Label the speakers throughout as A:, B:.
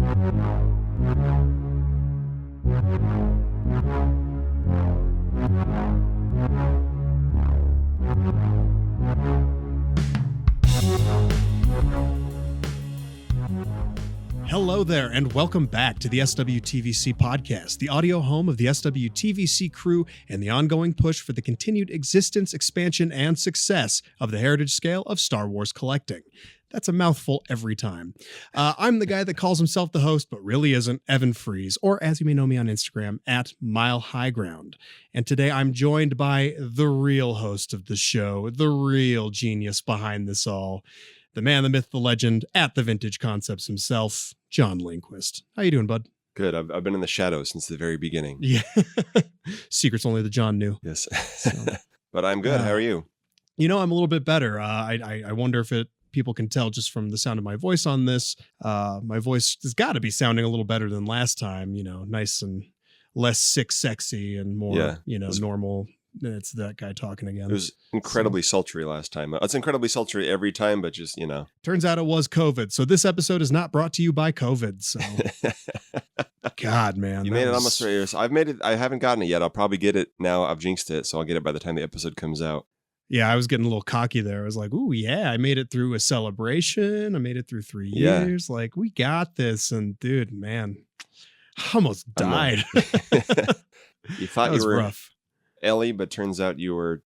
A: Hello there, and welcome back to the SWTVC podcast, the audio home of the SWTVC crew and the ongoing push for the continued existence, expansion, and success of the heritage scale of Star Wars collecting. That's a mouthful every time. I'm the guy that calls himself the host, but really isn't, Evan Freeze, or as you may know me on Instagram, at Mile High Ground. And today I'm joined by the real host of the show, the real genius behind this all, the man, the myth, the legend, at the Vintage Concepts himself, John Lindquist. How you doing, bud?
B: Good. I've been in the shadows since the very beginning.
A: Yeah. Secrets only the John knew.
B: Yes.
A: So,
B: but I'm good. How are you?
A: You know, I'm a little bit better. I wonder if people can tell just from the sound of my voice on this. My voice has got to be sounding a little better than last time, you know, nice and less sick, sexy and more, normal. It's that guy talking again.
B: It was incredibly sultry last time. It's incredibly sultry every time, but just,
A: Turns out it was COVID. So this episode is not brought to you by COVID. So, God, man.
B: You made it almost 3 years. I've made it. I haven't gotten it yet. I'll probably get it now. I've jinxed it. So I'll get it by the time the episode comes out.
A: Yeah, I was getting a little cocky there. I was like, ooh, yeah, I made it through a celebration. I made it through 3 years. Like, we got this. And dude, man, I almost died.
B: You thought you were
A: rough.
B: Ellie, but turns out you were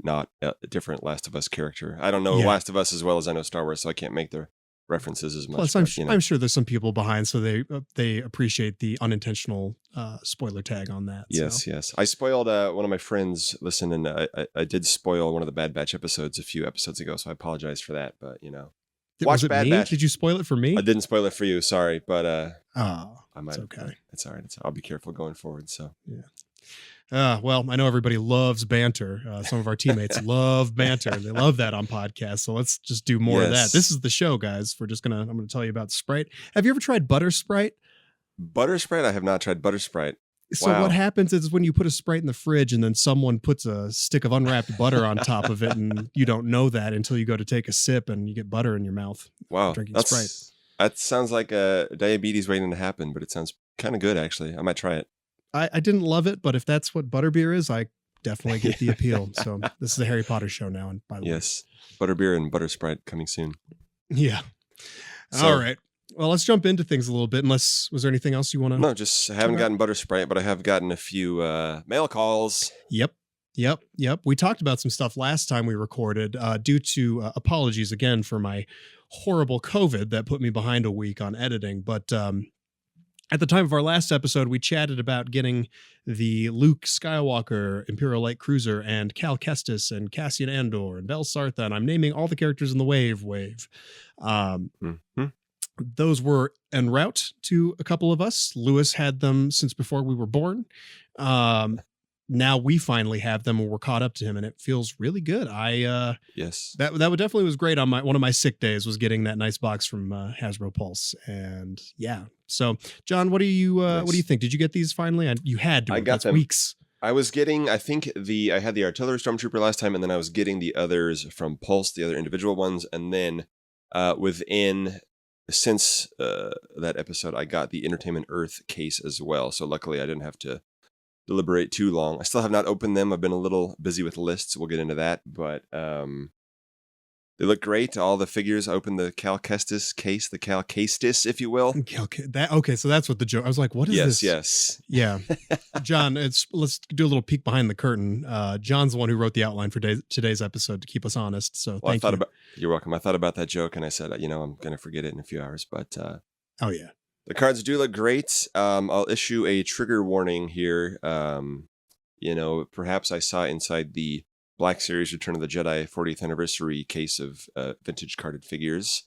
B: not a different Last of Us character. I don't know Last of Us as well as I know Star Wars, so I can't make the references as much.
A: Plus, I'm sure there's some people behind, so they appreciate the unintentional spoiler tag on that.
B: Yes. I spoiled one of my friends. Listen, and I did spoil one of the Bad Batch episodes a few episodes ago, so I apologize for that. But
A: watch Bad Batch. Did you spoil it for me?
B: I didn't spoil it for you. Sorry, but I might.
A: It's okay.
B: It's all right. I'll be careful going forward. So
A: yeah. Well, I know everybody loves banter. Some of our teammates love banter, and they love that on podcasts. So let's just do more of that. This is the show, guys. I'm going to tell you about Sprite. Have you ever tried Butter Sprite?
B: Butter Sprite? I have not tried Butter Sprite.
A: So what happens is when you put a Sprite in the fridge and then someone puts a stick of unwrapped butter on top of it, and you don't know that until you go to take a sip and you get butter in your mouth.
B: Wow.
A: Drinking Sprite.
B: That sounds like a diabetes waiting to happen, but it sounds kind of good, actually. I might try it.
A: I didn't love it, but if that's what butterbeer is, I definitely get the appeal. So this is a Harry Potter show now. And by the way,
B: butterbeer and butter Sprite coming soon.
A: Yeah. All right. Well, let's jump into things a little bit. Was there anything else you want to?
B: No, just I haven't gotten butter Sprite, but I have gotten a few mail calls.
A: Yep. We talked about some stuff last time we recorded due to apologies again for my horrible COVID that put me behind a week on editing. But at the time of our last episode, we chatted about getting the Luke Skywalker Imperial Light Cruiser and Cal Kestis and Cassian Andor and Vel Sartha, and I'm naming all the characters in the wave. Those were en route to a couple of us. Lewis had them since before we were born. Now we finally have them and we're caught up to him, and it feels really good.
B: Yes,
A: that definitely was great on one of my sick days, was getting that nice box from Hasbro Pulse. And yeah. So John, what do you think? Did you get these finally? You had to.
B: I got them.
A: Weeks.
B: I was getting, I had the Artillery Stormtrooper last time, and then I was getting the others from Pulse, the other individual ones. And then since that episode, I got the Entertainment Earth case as well. So luckily I didn't have to deliberate too long. I still have not opened them. I've been a little busy with lists. We'll get into that, but they look great. All the figures. I opened the Cal Kestis case, the Cal Kestis, if you will.
A: Okay, so that's what the joke. I was like, what is this? Yes. Yeah. John, let's do a little peek behind the curtain. John's the one who wrote the outline for today's episode to keep us honest. So thank you.
B: You're welcome. I thought about that joke and I said, I'm going to forget it in a few hours, but
A: oh yeah.
B: The cards do look great. I'll issue a trigger warning here. Perhaps I saw inside the Black Series Return of the Jedi 40th anniversary case of vintage carded figures.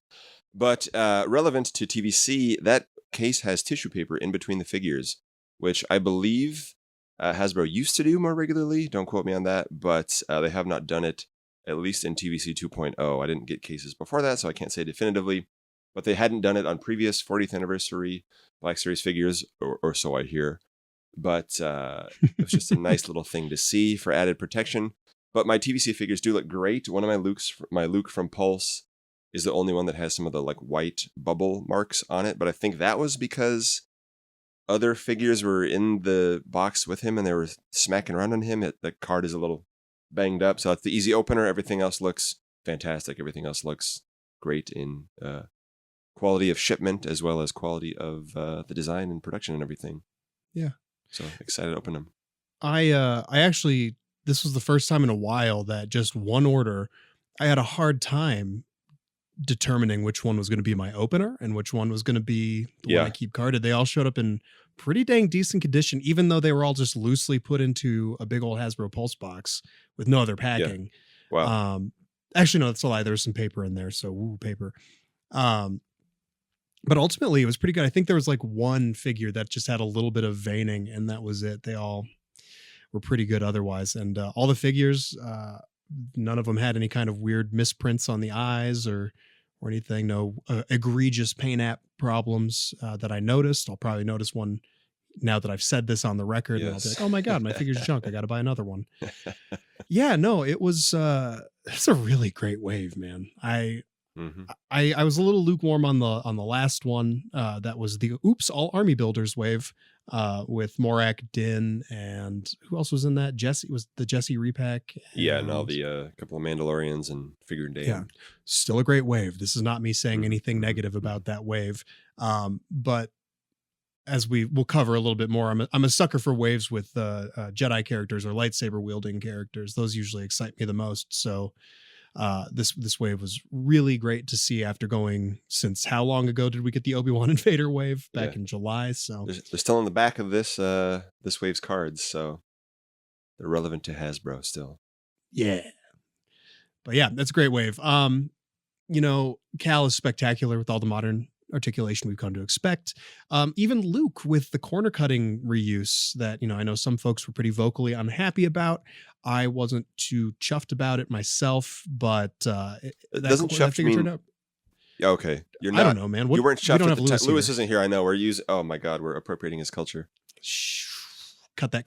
B: But relevant to TVC, that case has tissue paper in between the figures, which I believe Hasbro used to do more regularly. Don't quote me on that, but they have not done it, at least in TVC 2.0. I didn't get cases before that, so I can't say definitively. But they hadn't done it on previous 40th anniversary Black Series figures, or so I hear. But it was just a nice little thing to see for added protection. But my TVC figures do look great. One of my Luke from Pulse is the only one that has some of the like white bubble marks on it. But I think that was because other figures were in the box with him and they were smacking around on him. The card is a little banged up. So it's the easy opener. Everything else looks fantastic. Everything else looks great in quality of shipment as well as quality of the design and production and everything.
A: Yeah.
B: So excited to open them.
A: I actually, this was the first time in a while that just one order, I had a hard time determining which one was going to be my opener and which one was going to be the one I keep carded. They all showed up in pretty dang decent condition, even though they were all just loosely put into a big old Hasbro Pulse box with no other packing.
B: Yeah. Wow.
A: Actually, no, that's a lie. There's some paper in there. So woo, paper. But ultimately it was pretty good. I think there was like one figure that just had a little bit of veining and that was it. They all were pretty good otherwise. And all the figures, none of them had any kind of weird misprints on the eyes or anything. No egregious paint app problems that I noticed. I'll probably notice one now that I've said this on the record. Yes. And I'll be like, oh my God, my figure's junk. I got to buy another one. Yeah, no, it's a really great wave, man. I was a little lukewarm on the last one. That was the All Army Builders wave with Morak, Din, and who else was in that? Jesse was the Jesse repack.
B: And all the couple of Mandalorians and Figure and Dame. Yeah,
A: still a great wave. This is not me saying anything negative about that wave. But as we'll cover a little bit more, I'm a sucker for waves with Jedi characters or lightsaber wielding characters. Those usually excite me the most. So. This wave was really great to see after going since how long ago did we get the Obi-Wan and Vader wave back in July? So
B: they're still on the back of this wave's cards, so they're relevant to Hasbro still.
A: Yeah, but yeah, that's a great wave. Cal is spectacular with all the modern articulation we've come to expect. Even Luke with the corner cutting reuse that, I know some folks were pretty vocally unhappy about. I wasn't too chuffed about it myself, but
B: doesn't chuffed mean? Yeah, okay. You're not.
A: I don't know, man.
B: You weren't chuffed at the time. Lewis isn't here. I know. We're using. Oh my God, we're appropriating his culture.
A: Cut that.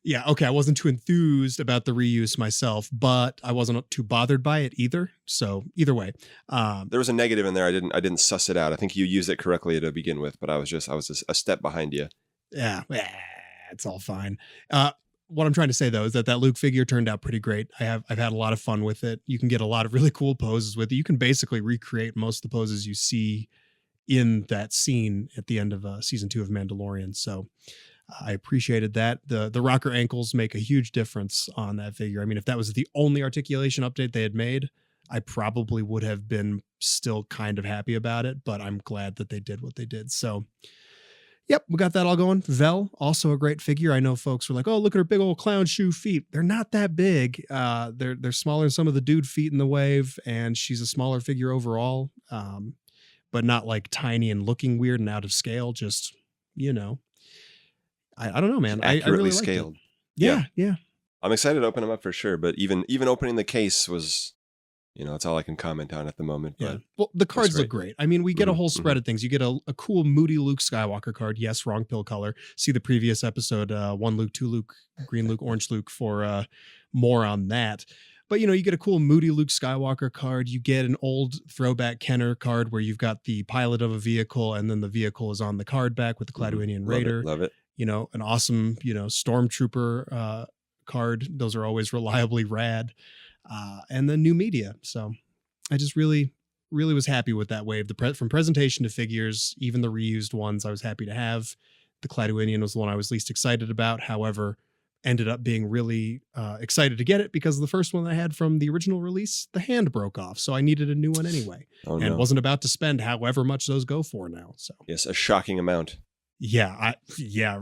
A: Yeah, okay. I wasn't too enthused about the reuse myself, but I wasn't too bothered by it either. So either way,
B: there was a negative in there. I didn't suss it out. I think you used it correctly to begin with, but I was just a step behind you.
A: Yeah, it's all fine. What I'm trying to say though is that Luke figure turned out pretty great. I've had a lot of fun with it. You can get a lot of really cool poses with it. You can basically recreate most of the poses you see in that scene at the end of season 2 of Mandalorian. So. I appreciated that. The rocker ankles make a huge difference on that figure. I mean, if that was the only articulation update they had made, I probably would have been still kind of happy about it, but I'm glad that they did what they did. So, yep, we got that all going. Vel, also a great figure. I know folks were like, oh, look at her big old clown shoe feet. They're not that big. They're smaller than some of the dude feet in the wave, and she's a smaller figure overall, but not like tiny and looking weird and out of scale, just, I don't know, man. I really
B: scaled.
A: Yeah.
B: I'm excited to open them up for sure, but even opening the case was, that's all I can comment on at the moment.
A: Yeah.
B: But
A: well, the cards look great. I mean, we get a whole spread of things. You get a cool moody Luke Skywalker card. Yes, wrong pill color. See the previous episode, 1 Luke, 2 Luke, green Luke, orange Luke for more on that. But, you get a cool moody Luke Skywalker card. You get an old throwback Kenner card where you've got the pilot of a vehicle and then the vehicle is on the card back with the Cladwinian Raider.
B: Love it.
A: An awesome, stormtrooper card. Those are always reliably rad. And then new media. So I just really, really was happy with that wave. From presentation to figures, even the reused ones, I was happy to have. The Cladwinian was the one I was least excited about. However, ended up being really excited to get it because the first one I had from the original release, the hand broke off. So I needed a new one anyway. And wasn't about to spend however much those go for now. So
B: yes, a shocking amount.
A: Yeah.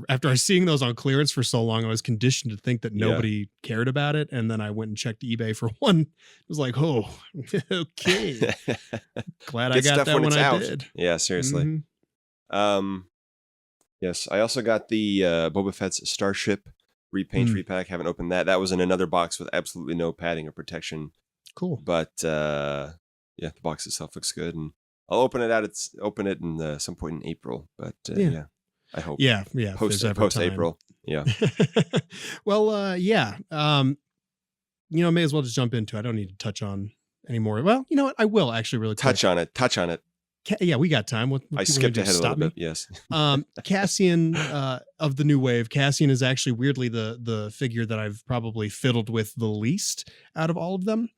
A: After I seeing those on clearance for so long, I was conditioned to think that nobody cared about it. And then I went and checked eBay for one. It was like, oh, okay. Glad I got that when I did.
B: Yeah, seriously. Yes, I also got the Boba Fett's Starship repaint repack. Haven't opened that. That was in another box with absolutely no padding or protection.
A: Cool.
B: But the box itself looks good, and I'll open it in some point in April. But I hope.
A: Yeah.
B: Post April. Yeah.
A: Well, may as well just jump into it. I don't need to touch on anymore. Well, you know what? I will actually really quick.
B: Touch on it.
A: Yeah, we got time. What
B: I skipped ahead a little bit. Yes.
A: Cassian of the new wave. Cassian is actually weirdly the figure that I've probably fiddled with the least out of all of them.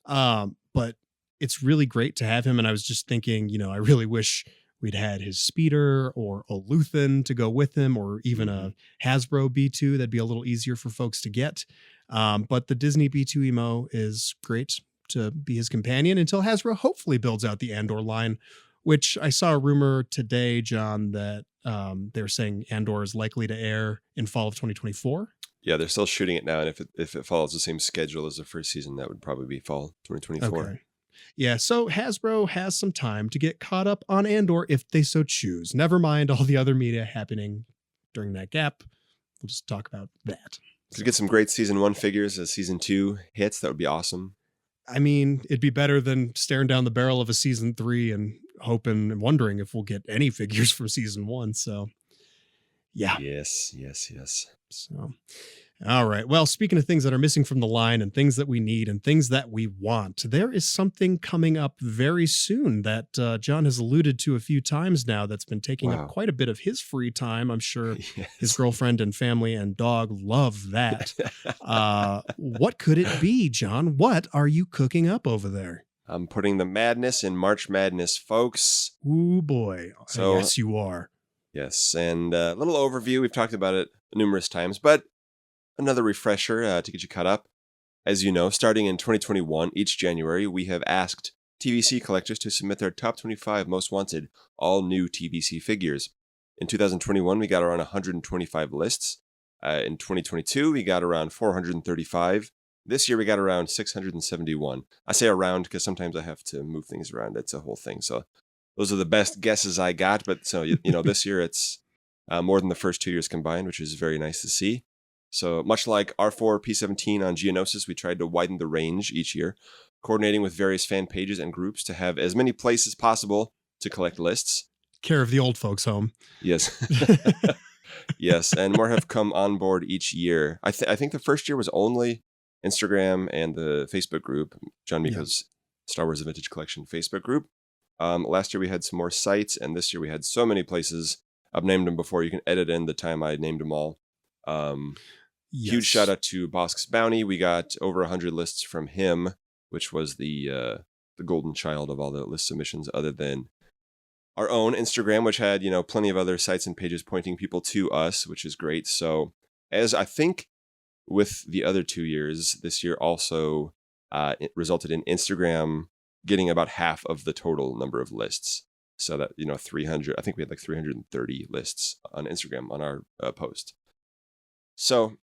A: But it's really great to have him. And I was just thinking, I really wish we'd had his speeder or a Luthen to go with him, or even a Hasbro B2. That'd be a little easier for folks to get. But the Disney B2 Emo is great to be his companion until Hasbro hopefully builds out the Andor line, which I saw a rumor today, John, that they're saying Andor is likely to air in fall of 2024.
B: Yeah, they're still shooting it now, and if it follows the same schedule as the first season, that would probably be fall 2024.
A: Okay. Yeah, so Hasbro has some time to get caught up on Andor if they so choose. Never mind all the other media happening during that gap. We'll just talk about that.
B: To get some great season 1 figures as season 2 hits, that would be awesome.
A: I mean, it'd be better than staring down the barrel of a season 3 and hoping and wondering if we'll get any figures from season 1. So, yeah.
B: Yes.
A: So, all right. Well, speaking of things that are missing from the line and things that we need and things that we want, there is something coming up very soon that John has alluded to a few times now that's been taking up quite a bit of his free time. I'm sure his girlfriend and family and dog love that. What could it be, John? What are you cooking up over there?
B: I'm putting the madness in March Madness, folks.
A: Ooh, boy. So, yes, you are.
B: Yes. And a little overview. We've talked about it numerous times, but another refresher to get you caught up. As you know, starting in 2021, each January, we have asked TVC collectors to submit their top 25 most wanted all new TVC figures. In 2021, we got around 125 lists. In 2022, we got around 435. This year, we got around 671. I say around because sometimes I have to move things around. It's a whole thing. So those are the best guesses I got. But so, this year it's more than the first 2 years combined, which is very nice to see. So much like R4 P17 on Geonosis, we tried to widen the range each year, coordinating with various fan pages and groups to have as many places as possible to collect lists.
A: Care of the old folks home.
B: Yes. Yes, and more have come on board each year. I think the first year was only Instagram and the Facebook group, John Miko's Star Wars: The Vintage Collection Facebook group. Last year we had some more sites, and this year we had so many places. I've named them before. You can edit in the time I named them all. Huge shout out to Bosk's Bounty. We got over 100 lists from him, which was the golden child of all the list submissions, other than our own Instagram, which had plenty of other sites and pages pointing people to us, which is great. So, as I think with the other 2 years, this year also it resulted in Instagram getting about half of the total number of lists. So that 300. I think we had like 330 lists on Instagram on our post. So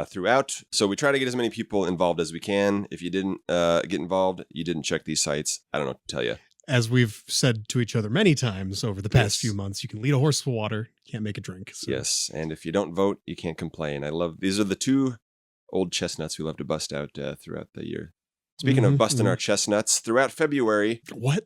B: throughout, we try to get as many people involved as we can. If you didn't get involved, you didn't check these sites, I don't know what to tell you.
A: As we've said to each other many times over the past few months, you can lead a horse to water, can't make it drink. So.
B: Yes, and if you don't vote, you can't complain. These are the two old chestnuts we love to bust out throughout the year. Speaking of busting our chestnuts, throughout February...
A: What?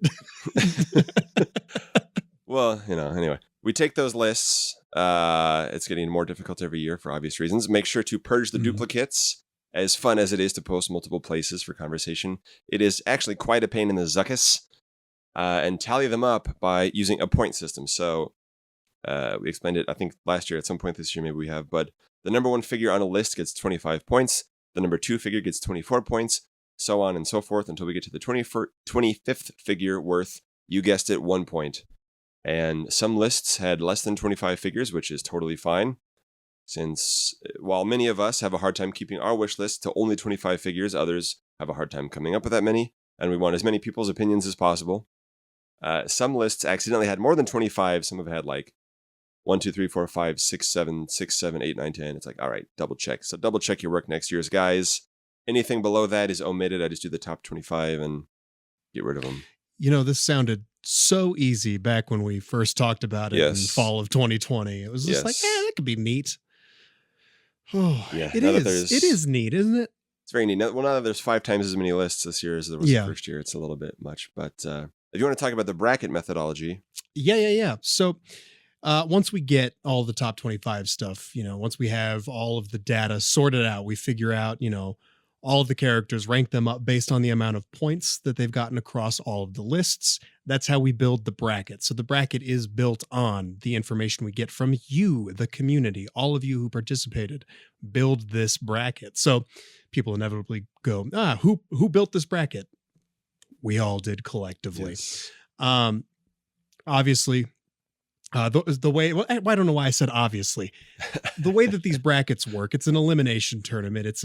B: Well, anyway. We take those lists. It's getting more difficult every year for obvious reasons. Make sure to purge the duplicates. As fun as it is to post multiple places for conversation, it is actually quite a pain in the zuckus. And tally them up by using a point system. So we explained it, I think, last year. At some point this year, maybe we have. But the number 1 figure on a list gets 25 points. The number 2 figure gets 24 points. So on and so forth until we get to the 25th figure worth, you guessed it, 1 point. And some lists had less than 25 figures, which is totally fine. Since while many of us have a hard time keeping our wish list to only 25 figures, others have a hard time coming up with that many. And we want as many people's opinions as possible. Some lists accidentally had more than 25. Some have had like 1, 2, 3, 4, 5, 6, 7, 6, 7, 8, 9, 10. It's like, all right, double check. So double check your work next year's, guys. Anything below that is omitted. I just do the top 25 and get rid of them.
A: This sounded so easy back when we first talked about it in fall of 2020. It was just like, that could be neat. Oh, yeah, it is. It is neat, isn't it?
B: It's very neat. Well, now that there's 5 times as many lists this year as there was the first year, it's a little bit much. But if you want to talk about the bracket methodology.
A: Yeah. So once we get all the top 25 stuff, once we have all of the data sorted out, we figure out, all of the characters, rank them up based on the amount of points that they've gotten across all of the lists. That's how we build the bracket. So the bracket is built on the information we get from you, the community, all of you who participated, build this bracket. So people inevitably go, who built this bracket? We all did collectively.
B: Yes.
A: Obviously, the way, well, I don't know why I said obviously. The way that these brackets work, it's an elimination tournament. It's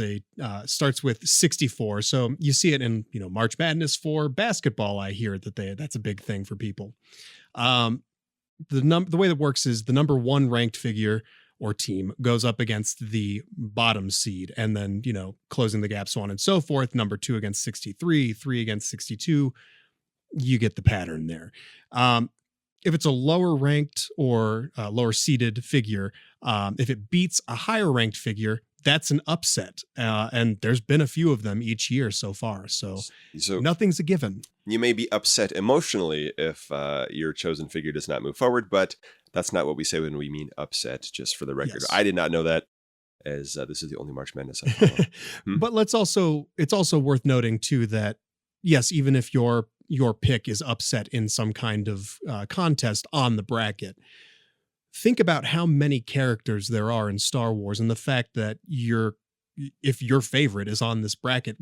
A: starts with 64. So you see it in, March Madness for basketball. I hear that's a big thing for people. The way that works is the number one ranked figure or team goes up against the bottom seed, and then, closing the gap, so on and so forth. Number 2 against 63, 3 against 62. You get the pattern there. If it's a lower ranked or lower seeded figure, if it beats a higher ranked figure, that's an upset. And there's been a few of them each year so far. So nothing's a given.
B: You may be upset emotionally if your chosen figure does not move forward, but that's not what we say when we mean upset, just for the record. Yes. I did not know that, as this is the only March Madness I follow.
A: But it's also worth noting too that, yes, even if your pick is upset in some kind of contest on the bracket, think about how many characters there are in Star Wars, and the fact that if your favorite is on this bracket,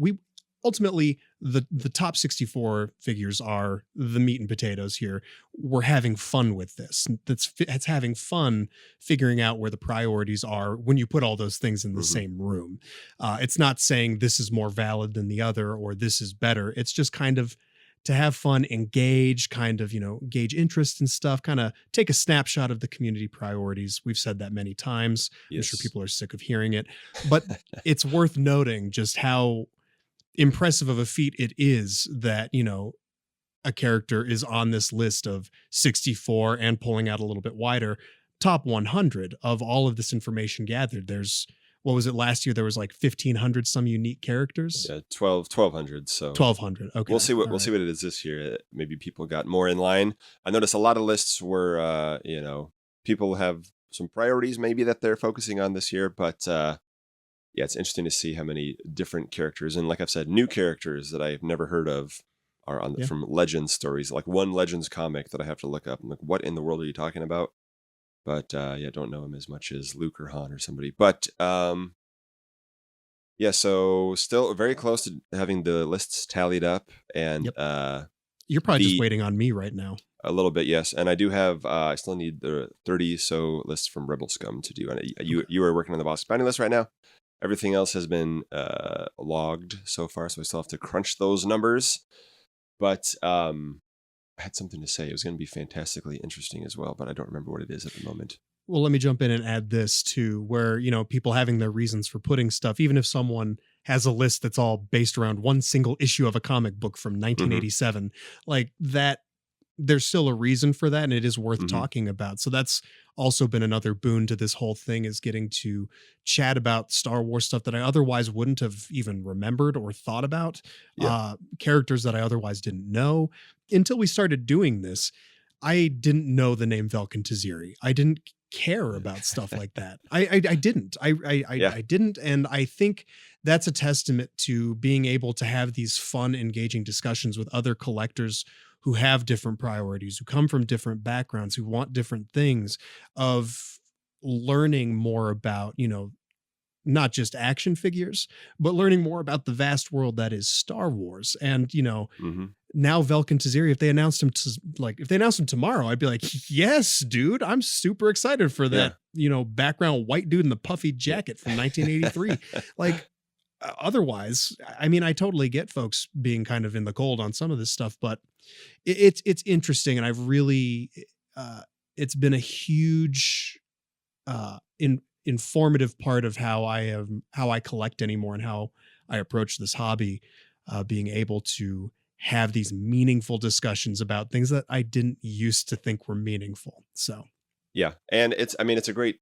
A: ultimately the top 64 figures are the meat and potatoes here. We're having fun with this. It's having fun figuring out where the priorities are when you put all those things in the same room. It's not saying this is more valid than the other or this is better. It's just kind of to have fun, engage, gauge interest and stuff, kind of take a snapshot of the community priorities. We've said that many times. Yes. I'm sure people are sick of hearing it, but it's worth noting just how impressive of a feat it is that, a character is on this list of 64 and pulling out a little bit wider, top 100 of all of this information gathered. There's, what was it last year? There was like 1,500 some unique characters.
B: Yeah, 1,200. So
A: 1,200. Okay,
B: we'll see what it is this year. Maybe people got more in line. I noticed a lot of lists where people have some priorities maybe that they're focusing on this year. But it's interesting to see how many different characters, and like I've said, new characters that I've never heard of are on from Legends stories. Like one Legends comic that I have to look up. I'm like, what in the world are you talking about? But don't know him as much as Luke or Han or somebody. But so still very close to having the lists tallied up. And
A: you're probably just waiting on me right now.
B: A little bit, yes. And I do have, I still need the 30 so lists from Rebel Scum to do. And you are working on the boss binding list right now. Everything else has been logged so far, so I still have to crunch those numbers. But I had something to say. It was going to be fantastically interesting as well, but I don't remember what it is at the moment.
A: Well, let me jump in and add this too, where, people having their reasons for putting stuff, even if someone has a list that's all based around one single issue of a comic book from 1987, like that, there's still a reason for that, and it is worth talking about. So that's also been another boon to this whole thing, is getting to chat about Star Wars stuff that I otherwise wouldn't have even remembered or thought about, characters that I otherwise didn't know. Until we started doing this, I didn't know the name Velkin Taziri. I didn't care about stuff like that. I didn't. I didn't, and I think that's a testament to being able to have these fun, engaging discussions with other collectors who have different priorities, who come from different backgrounds, who want different things, of learning more about, not just action figures, but learning more about the vast world that is Star Wars. And, now Velkin Taziri, if they announced him tomorrow, I'd be like, yes, dude, I'm super excited for that, background white dude in the puffy jacket from 1983. Otherwise, I mean, I totally get folks being kind of in the cold on some of this stuff, but it's interesting. And I've really, it's been a huge, informative part of how I collect anymore and how I approach this hobby, being able to have these meaningful discussions about things that I didn't used to think were meaningful. So,
B: yeah. And it's a great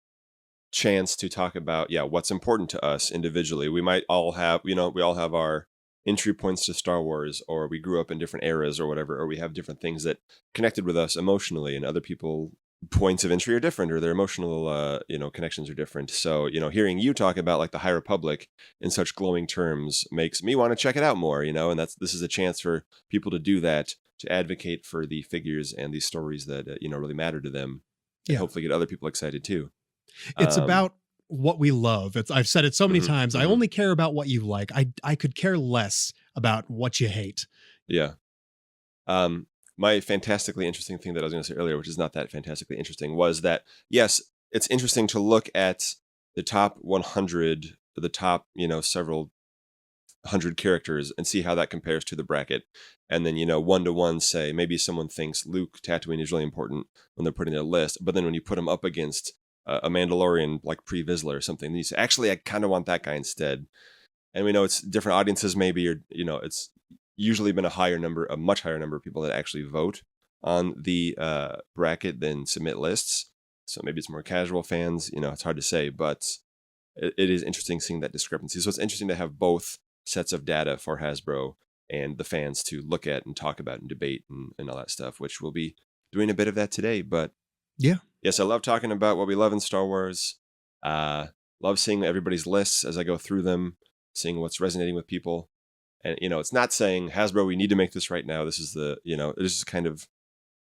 B: chance to talk about, what's important to us individually. We might all have, we all have our entry points to Star Wars, or we grew up in different eras or whatever, or we have different things that connected with us emotionally, and other people points of entry are different, or their emotional, connections are different. So, hearing you talk about like the High Republic in such glowing terms makes me want to check it out more, and this is a chance for people to do that, to advocate for the figures and these stories that, really matter to them, and hopefully get other people excited too.
A: It's about what we love. I've said it so many times. I only care about what you like. I could care less about what you hate.
B: Yeah. My fantastically interesting thing that I was going to say earlier, which is not that fantastically interesting, was that, yes, it's interesting to look at the top 100, the top, several hundred characters and see how that compares to the bracket. And then, one-to-one say, maybe someone thinks Luke Tatooine is really important when they're putting their list. But then when you put them up against a Mandalorian like Pre Vizsla or something, you say, actually, I kind of want that guy instead. And we know it's different audiences maybe, or, it's usually been a much higher number of people that actually vote on the bracket than submit lists. So maybe it's more casual fans, it's hard to say, but it is interesting seeing that discrepancy. So it's interesting to have both sets of data for Hasbro and the fans to look at and talk about and debate and all that stuff, which we'll be doing a bit of that today. But yes, I love talking about what we love in Star Wars. Love seeing everybody's lists as I go through them, seeing what's resonating with people. And, it's not saying, Hasbro, we need to make this right now. This is this is kind of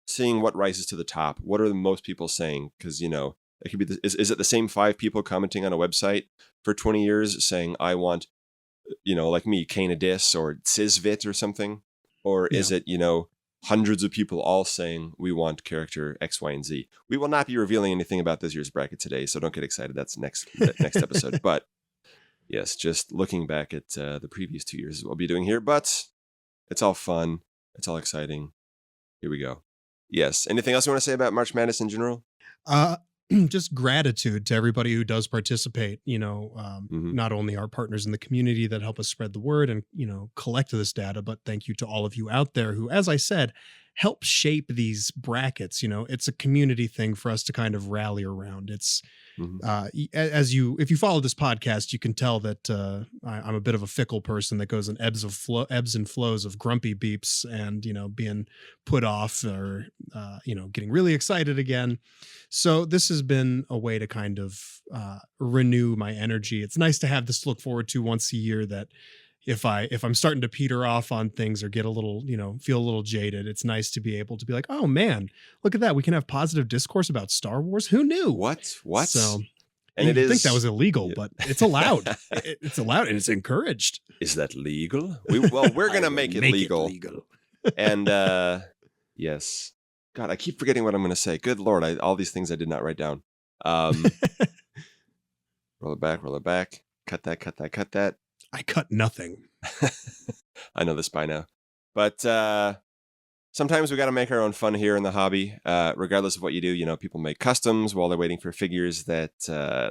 B: seeing what rises to the top. What are the most people saying? Because, it could be, is it the same 5 people commenting on a website for 20 years saying, I want, like me, Kane Adis or Sizvit or something? Or is it, hundreds of people all saying, we want character X, Y, and Z? We will not be revealing anything about this year's bracket today, so don't get excited. That's next episode. But yes, just looking back at the previous 2 years is what we'll be doing here, but it's all fun. It's all exciting. Here we go. Yes. Anything else you want to say about March Madness in general?
A: Just gratitude to everybody who does participate, not only our partners in the community that help us spread the word and, collect this data, but thank you to all of you out there who, as I said, help shape these brackets. It's a community thing for us to kind of rally around. It's if you follow this podcast, you can tell that I'm a bit of a fickle person that goes in ebbs and flows of grumpy beeps and, being put off or, getting really excited again. So this has been a way to kind of renew my energy. It's nice to have this to look forward to once a year, that if I'm starting to peter off on things or get a little, feel a little jaded, it's nice to be able to be like, oh man, look at that. We can have positive discourse about Star Wars. Who knew? What? So, and I think that was illegal, but it's allowed. It's allowed and it's encouraged.
B: Is that legal? We're going to make it legal. And yes. God, I keep forgetting what I'm going to say. Good Lord. All these things I did not write down. Roll it back. Cut that.
A: I cut nothing.
B: I know this by now. But sometimes we got to make our own fun here in the hobby. Regardless of what you do, people make customs while they're waiting for figures that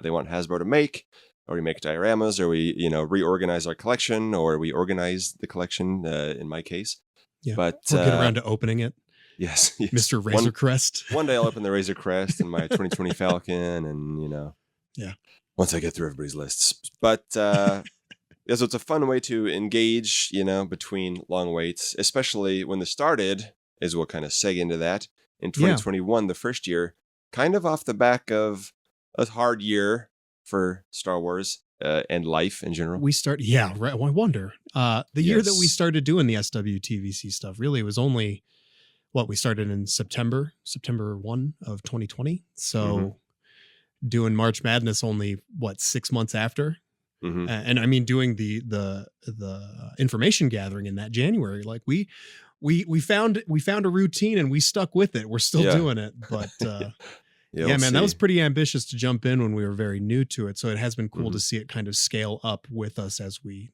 B: they want Hasbro to make, or we make dioramas, or we, reorganize our collection, or we organize the collection, in my case.
A: Yeah.
B: But
A: we'll get around to opening it.
B: Yes.
A: Mr. Razor Crest.
B: One day I'll open the Razor Crest and my 2020 Falcon and,
A: yeah.
B: Once I get through everybody's lists. But yeah, so it's a fun way to engage, between long waits, especially when this started, as we'll kind of seg into that, in 2021, the first year, kind of off the back of a hard year for Star Wars and life in general.
A: I wonder. The year that we started doing the SWTVC stuff, really, it was only, we started in September 1 of 2020. So doing March Madness only, 6 months after? Mm-hmm. And I mean, doing the information gathering in that January, like we found a routine and we stuck with it. We're still doing it, but that was pretty ambitious to jump in when we were very new to it. So it has been cool to see it kind of scale up with us as we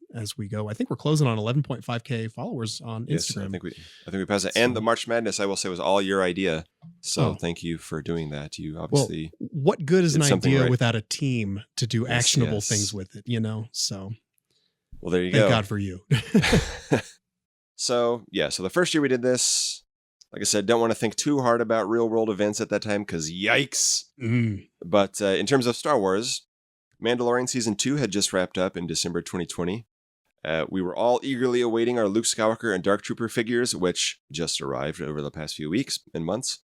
A: go. I think we're closing on 11.5K followers on Instagram.
B: I think we passed it. And the March Madness, I will say, was all your idea. So thank you for doing that. You obviously.
A: Well, what good is an idea without a team to do actionable things with it? So.
B: Well, there you go.
A: Thank God for you.
B: So the first year we did this. Like I said, don't want to think too hard about real world events at that time because yikes. But in terms of Star Wars, Mandalorian Season 2 had just wrapped up in December 2020. We were all eagerly awaiting our Luke Skywalker and Dark Trooper figures, which just arrived over the past few weeks and months.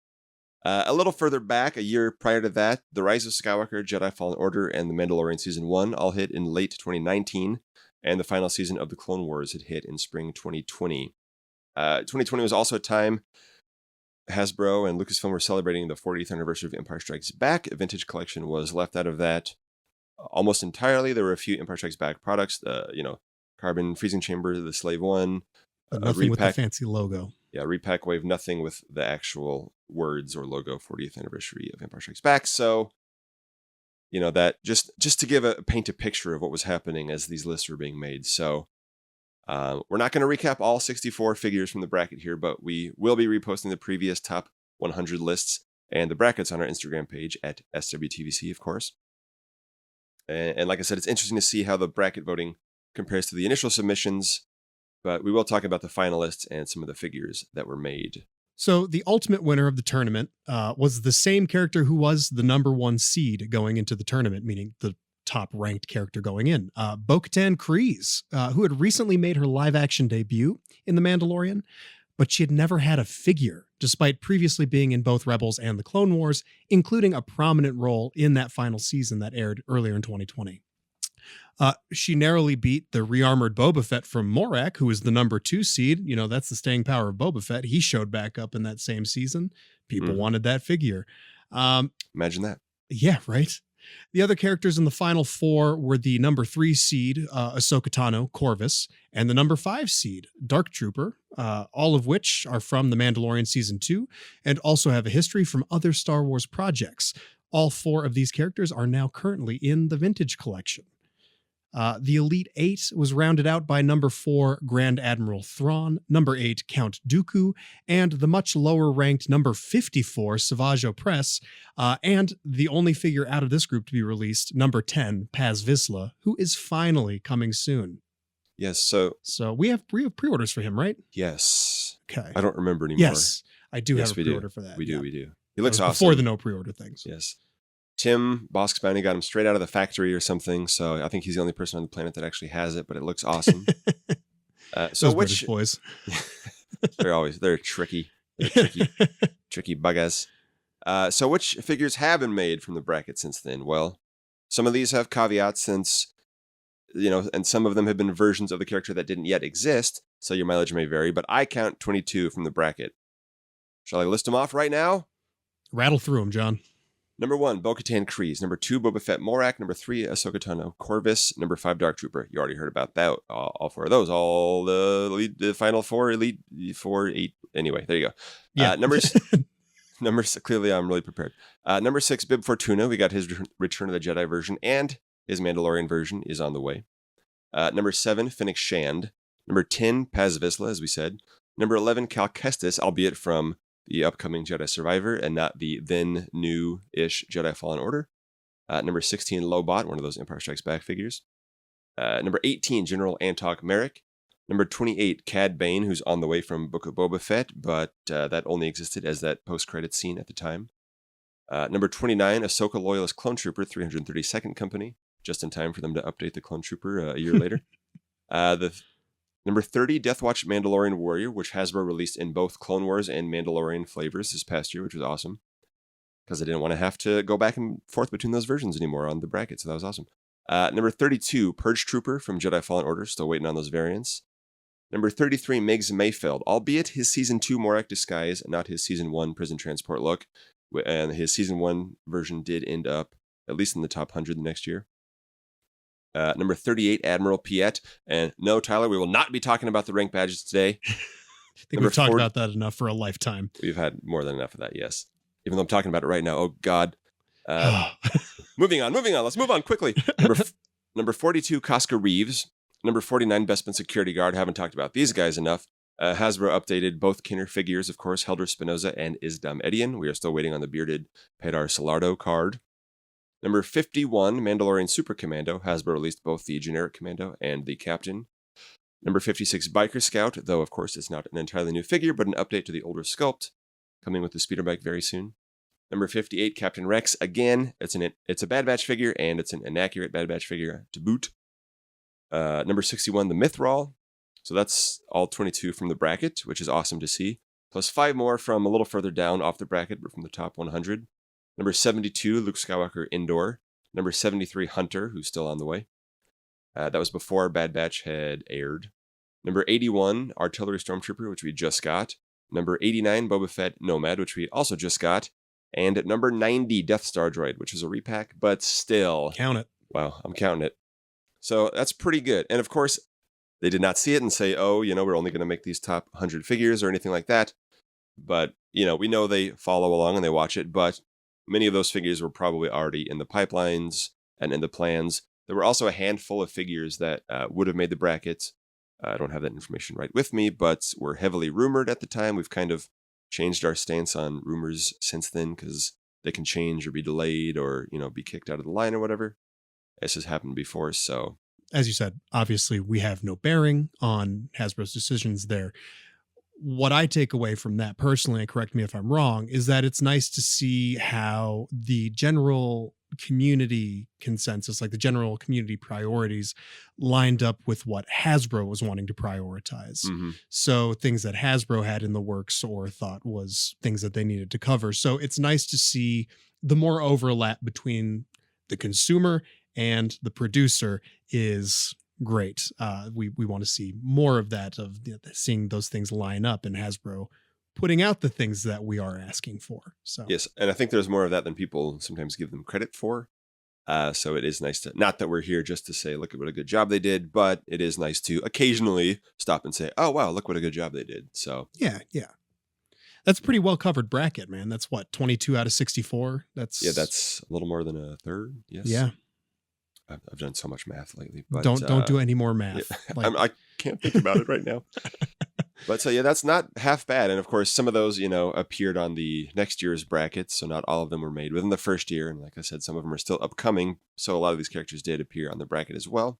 B: A little further back, a year prior to that, The Rise of Skywalker, Jedi Fallen Order, and The Mandalorian Season 1 all hit in late 2019, and the final season of The Clone Wars had hit in spring 2020. 2020 was also a time Hasbro and Lucasfilm were celebrating the 40th anniversary of Empire Strikes Back. A vintage collection was left out of that almost entirely. There were a few Empire Strikes Back products, Carbon Freezing Chamber, the Slave One.
A: But nothing with the fancy logo.
B: Yeah, Repack Wave, nothing with the actual words or logo 40th anniversary of Empire Strikes Back. So, that just to paint a picture of what was happening as these lists were being made. So, we're not going to recap all 64 figures from the bracket here, but we will be reposting the previous top 100 lists and the brackets on our Instagram page at SWTVC, of course. And like I said, it's interesting to see how the bracket voting compares to the initial submissions, but we will talk about the finalists and some of the figures that were made.
A: So the ultimate winner of the tournament was the same character who was the number 1 seed going into the tournament, meaning the top ranked character going in, Bo-Katan Kryze, who had recently made her live action debut in The Mandalorian, but she had never had a figure, despite previously being in both Rebels and the Clone Wars, including a prominent role in that final season that aired earlier in 2020. She narrowly beat the rearmored Boba Fett from Morak, who was the number 2 seed. That's the staying power of Boba Fett. He showed back up in that same season. People wanted that figure.
B: Imagine that.
A: Yeah, right. The other characters in the final 4 were the number 3 seed, Ahsoka Tano, Corvus, and the number 5 seed, Dark Trooper, all of which are from The Mandalorian Season 2 and also have a history from other Star Wars projects. All 4 of these characters are now currently in the Vintage Collection. The Elite 8 was rounded out by number 4, Grand Admiral Thrawn, number 8, Count Dooku, and the much lower-ranked number 54, Savage Opress, and the only figure out of this group to be released, number 10, Paz Vizsla, who is finally coming soon.
B: Yes, so
A: we have pre-orders for him, right?
B: Yes.
A: Okay.
B: I don't remember anymore.
A: Yes, I do have a pre-order for that.
B: We do. He looks awesome.
A: Before the no pre-order things.
B: Yes. Tim Bosk's Bounty got him straight out of the factory or something, so I think he's the only person on the planet that actually has it, but it looks awesome. So which
A: British boys?
B: they're tricky. Tricky buggers. So which figures have been made from the bracket since then? Well, some of these have caveats since, and some of them have been versions of the character that didn't yet exist, so your mileage may vary, but I count 22 from the bracket. Shall I list them off right now?
A: Rattle through them, John.
B: Number 1, Bo-Katan Kryze. Number 2, Boba Fett Morak. Number 3, Ahsoka Tano Corvus. Number 5, Dark Trooper. You already heard about that. All 4 of those. All the final 4, Elite 4, 8. Anyway, there you go.
A: Yeah.
B: Numbers. Clearly, I'm really prepared. Number 6, Bib Fortuna. We got his Return of the Jedi version, and his Mandalorian version is on the way. Number 7, Fennec Shand. Number 10, Paz Vizsla, as we said. Number 11, Cal Kestis, albeit from the upcoming Jedi Survivor and not the then new-ish Jedi Fallen Order. Number 16, Lobot, one of those Empire Strikes Back figures. Number 18, General Antok Merrick. Number 28, Cad Bane, who's on the way from Book of Boba Fett, but that only existed as that post-credit scene at the time. Number 29, Ahsoka Loyalist Clone Trooper, 332nd Company, just in time for them to update the Clone Trooper a year later. Number 30, Death Watch Mandalorian Warrior, which Hasbro released in both Clone Wars and Mandalorian flavors this past year, which was awesome. Because I didn't want to have to go back and forth between those versions anymore on the bracket, so that was awesome. Number 32, Purge Trooper from Jedi Fallen Order, still waiting on those variants. Number 33, Miggs Mayfeld, albeit his Season 2 Morak disguise, not his Season 1 prison transport look. And his Season 1 version did end up, at least in the top 100 the next year. Number 38, Admiral Piet. And no, Tyler, we will not be talking about the rank badges today.
A: I think we've talked about that enough for a lifetime.
B: We've had more than enough of that, yes. Even though I'm talking about it right now. Oh, God. Moving on. Let's move on quickly. Number 42, Casca Reeves. Number 49, Bespin Security Guard. Haven't talked about these guys enough. Hasbro updated both Kinner figures, of course, Helder Spinoza and Isdam Edian. We are still waiting on the bearded Pedar Salardo card. Number 51, Mandalorian Super Commando. Hasbro released both the generic commando and the captain. Number 56, Biker Scout, though, of course, it's not an entirely new figure, but an update to the older sculpt, coming with the speeder bike very soon. Number 58, Captain Rex. Again, it's a Bad Batch figure, and it's an inaccurate Bad Batch figure to boot. Number 61, the Mythrol. So that's all 22 from the bracket, which is awesome to see. plus 5 more from a little further down off the bracket, but from the top 100. Number 72, Luke Skywalker Indoor. Number 73, Hunter, who's still on the way. That was before Bad Batch had aired. Number 81, Artillery Stormtrooper, which we just got. Number 89, Boba Fett Nomad, which we also just got. And at number 90, Death Star Droid, which is a repack, but still.
A: Count it.
B: Wow, I'm counting it. So that's pretty good. And of course, they did not see it and say, oh, we're only going to make these top 100 figures or anything like that. But, we know they follow along and they watch it. But many of those figures were probably already in the pipelines and in the plans. There were also a handful of figures that would have made the bracket. I don't have that information right with me, but were heavily rumored at the time. We've kind of changed our stance on rumors since then because they can change or be delayed or, be kicked out of the line or whatever. This has happened before, so.
A: As you said, obviously we have no bearing on Hasbro's decisions there. What I take away from that personally, and correct me if I'm wrong, is that it's nice to see how the general community consensus, like the general community priorities, lined up with what Hasbro was wanting to prioritize.
B: Mm-hmm.
A: So things that Hasbro had in the works or thought was things that they needed to cover. So it's nice to see the more overlap between the consumer and the producer is great. We want to see more of that, of seeing those things line up and Hasbro putting out the things that we are asking for. So
B: yes, and I think there's more of that than people sometimes give them credit for. So it is nice to, not that we're here just to say, look at what a good job they did, but it is nice to occasionally stop and say, oh, wow, look what a good job they did. So
A: yeah. That's a pretty well covered bracket, man. That's what, 22 out of 64. That's
B: a little more than a third. Yes.
A: Yeah.
B: I've done so much math lately. But,
A: don't do any more math.
B: Yeah, I can't think about it right now. But so, that's not half bad. And of course, some of those, appeared on the next year's brackets. So not all of them were made within the first year. And like I said, some of them are still upcoming. So a lot of these characters did appear on the bracket as well.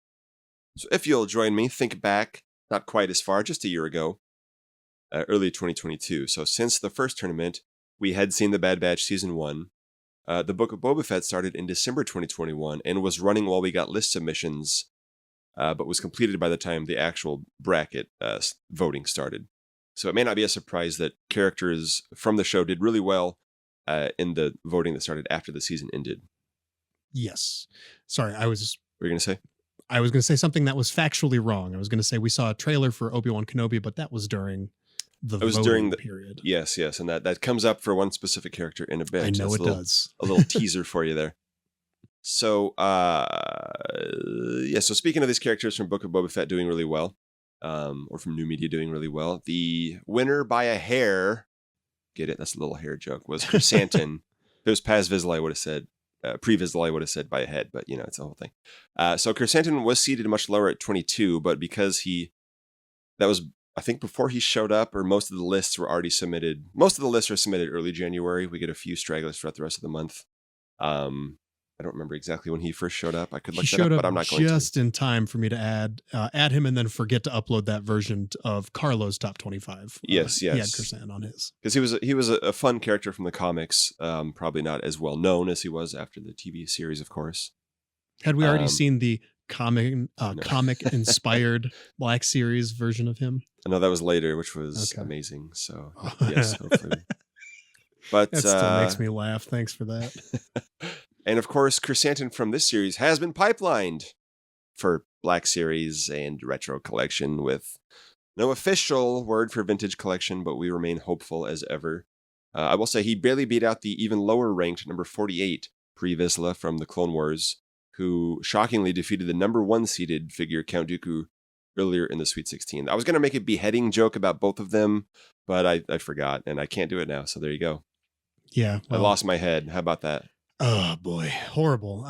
B: So if you'll join me, think back, not quite as far, just a year ago, early 2022. So since the first tournament, we had seen the Bad Batch Season 1. The Book of Boba Fett started in December 2021 and was running while we got list submissions, but was completed by the time the actual bracket voting started. So it may not be a surprise that characters from the show did really well in the voting that started after the season ended.
A: Yes. Sorry,
B: What were you going to say?
A: I was going to say something that was factually wrong. I was going to say we saw a trailer for Obi-Wan Kenobi, but that was during the voting period.
B: Yes, and that comes up for one specific character in a bit.
A: I know it does.
B: A little teaser for you there. So, so speaking of these characters from Book of Boba Fett doing really well, or from New Media doing really well, the winner by a hair, get it? That's a little hair joke, was Chrysanthemum. If it was Paz Vizsla, I would have said, pre-Vizsla, I would have said by a head, but it's the whole thing. So Chrysanthemum was seated much lower at 22, but because that was, I think, before he showed up, or most of the lists were already submitted. Most of the lists are submitted early January. We get a few stragglers throughout the rest of the month. I don't remember exactly when he first showed up. I could look that up, but I'm not going to.
A: Just in time for me to add him and then forget to upload that version of Carlo's top 25.
B: Yes.
A: He had Chrysanthemum on his.
B: Because he was a fun character from the comics, probably not as well known as he was after the TV series, of course.
A: Had we already seen the comic inspired Black Series version of him?
B: I know that was later, which was amazing. So yes, hopefully. But
A: that still makes me laugh. Thanks for that.
B: And of course, Chrysanthemum from this series has been pipelined for Black Series and Retro Collection, with no official word for Vintage Collection, but we remain hopeful as ever. I will say he barely beat out the even lower ranked number 48 pre-Vizsla from the Clone Wars, who shockingly defeated the number 1 seeded figure Count Dooku earlier in the Sweet 16. I was going to make a beheading joke about both of them, but I forgot, and I can't do it now, so there you go.
A: Yeah.
B: Well, I lost my head. How about that?
A: Oh, boy. Horrible.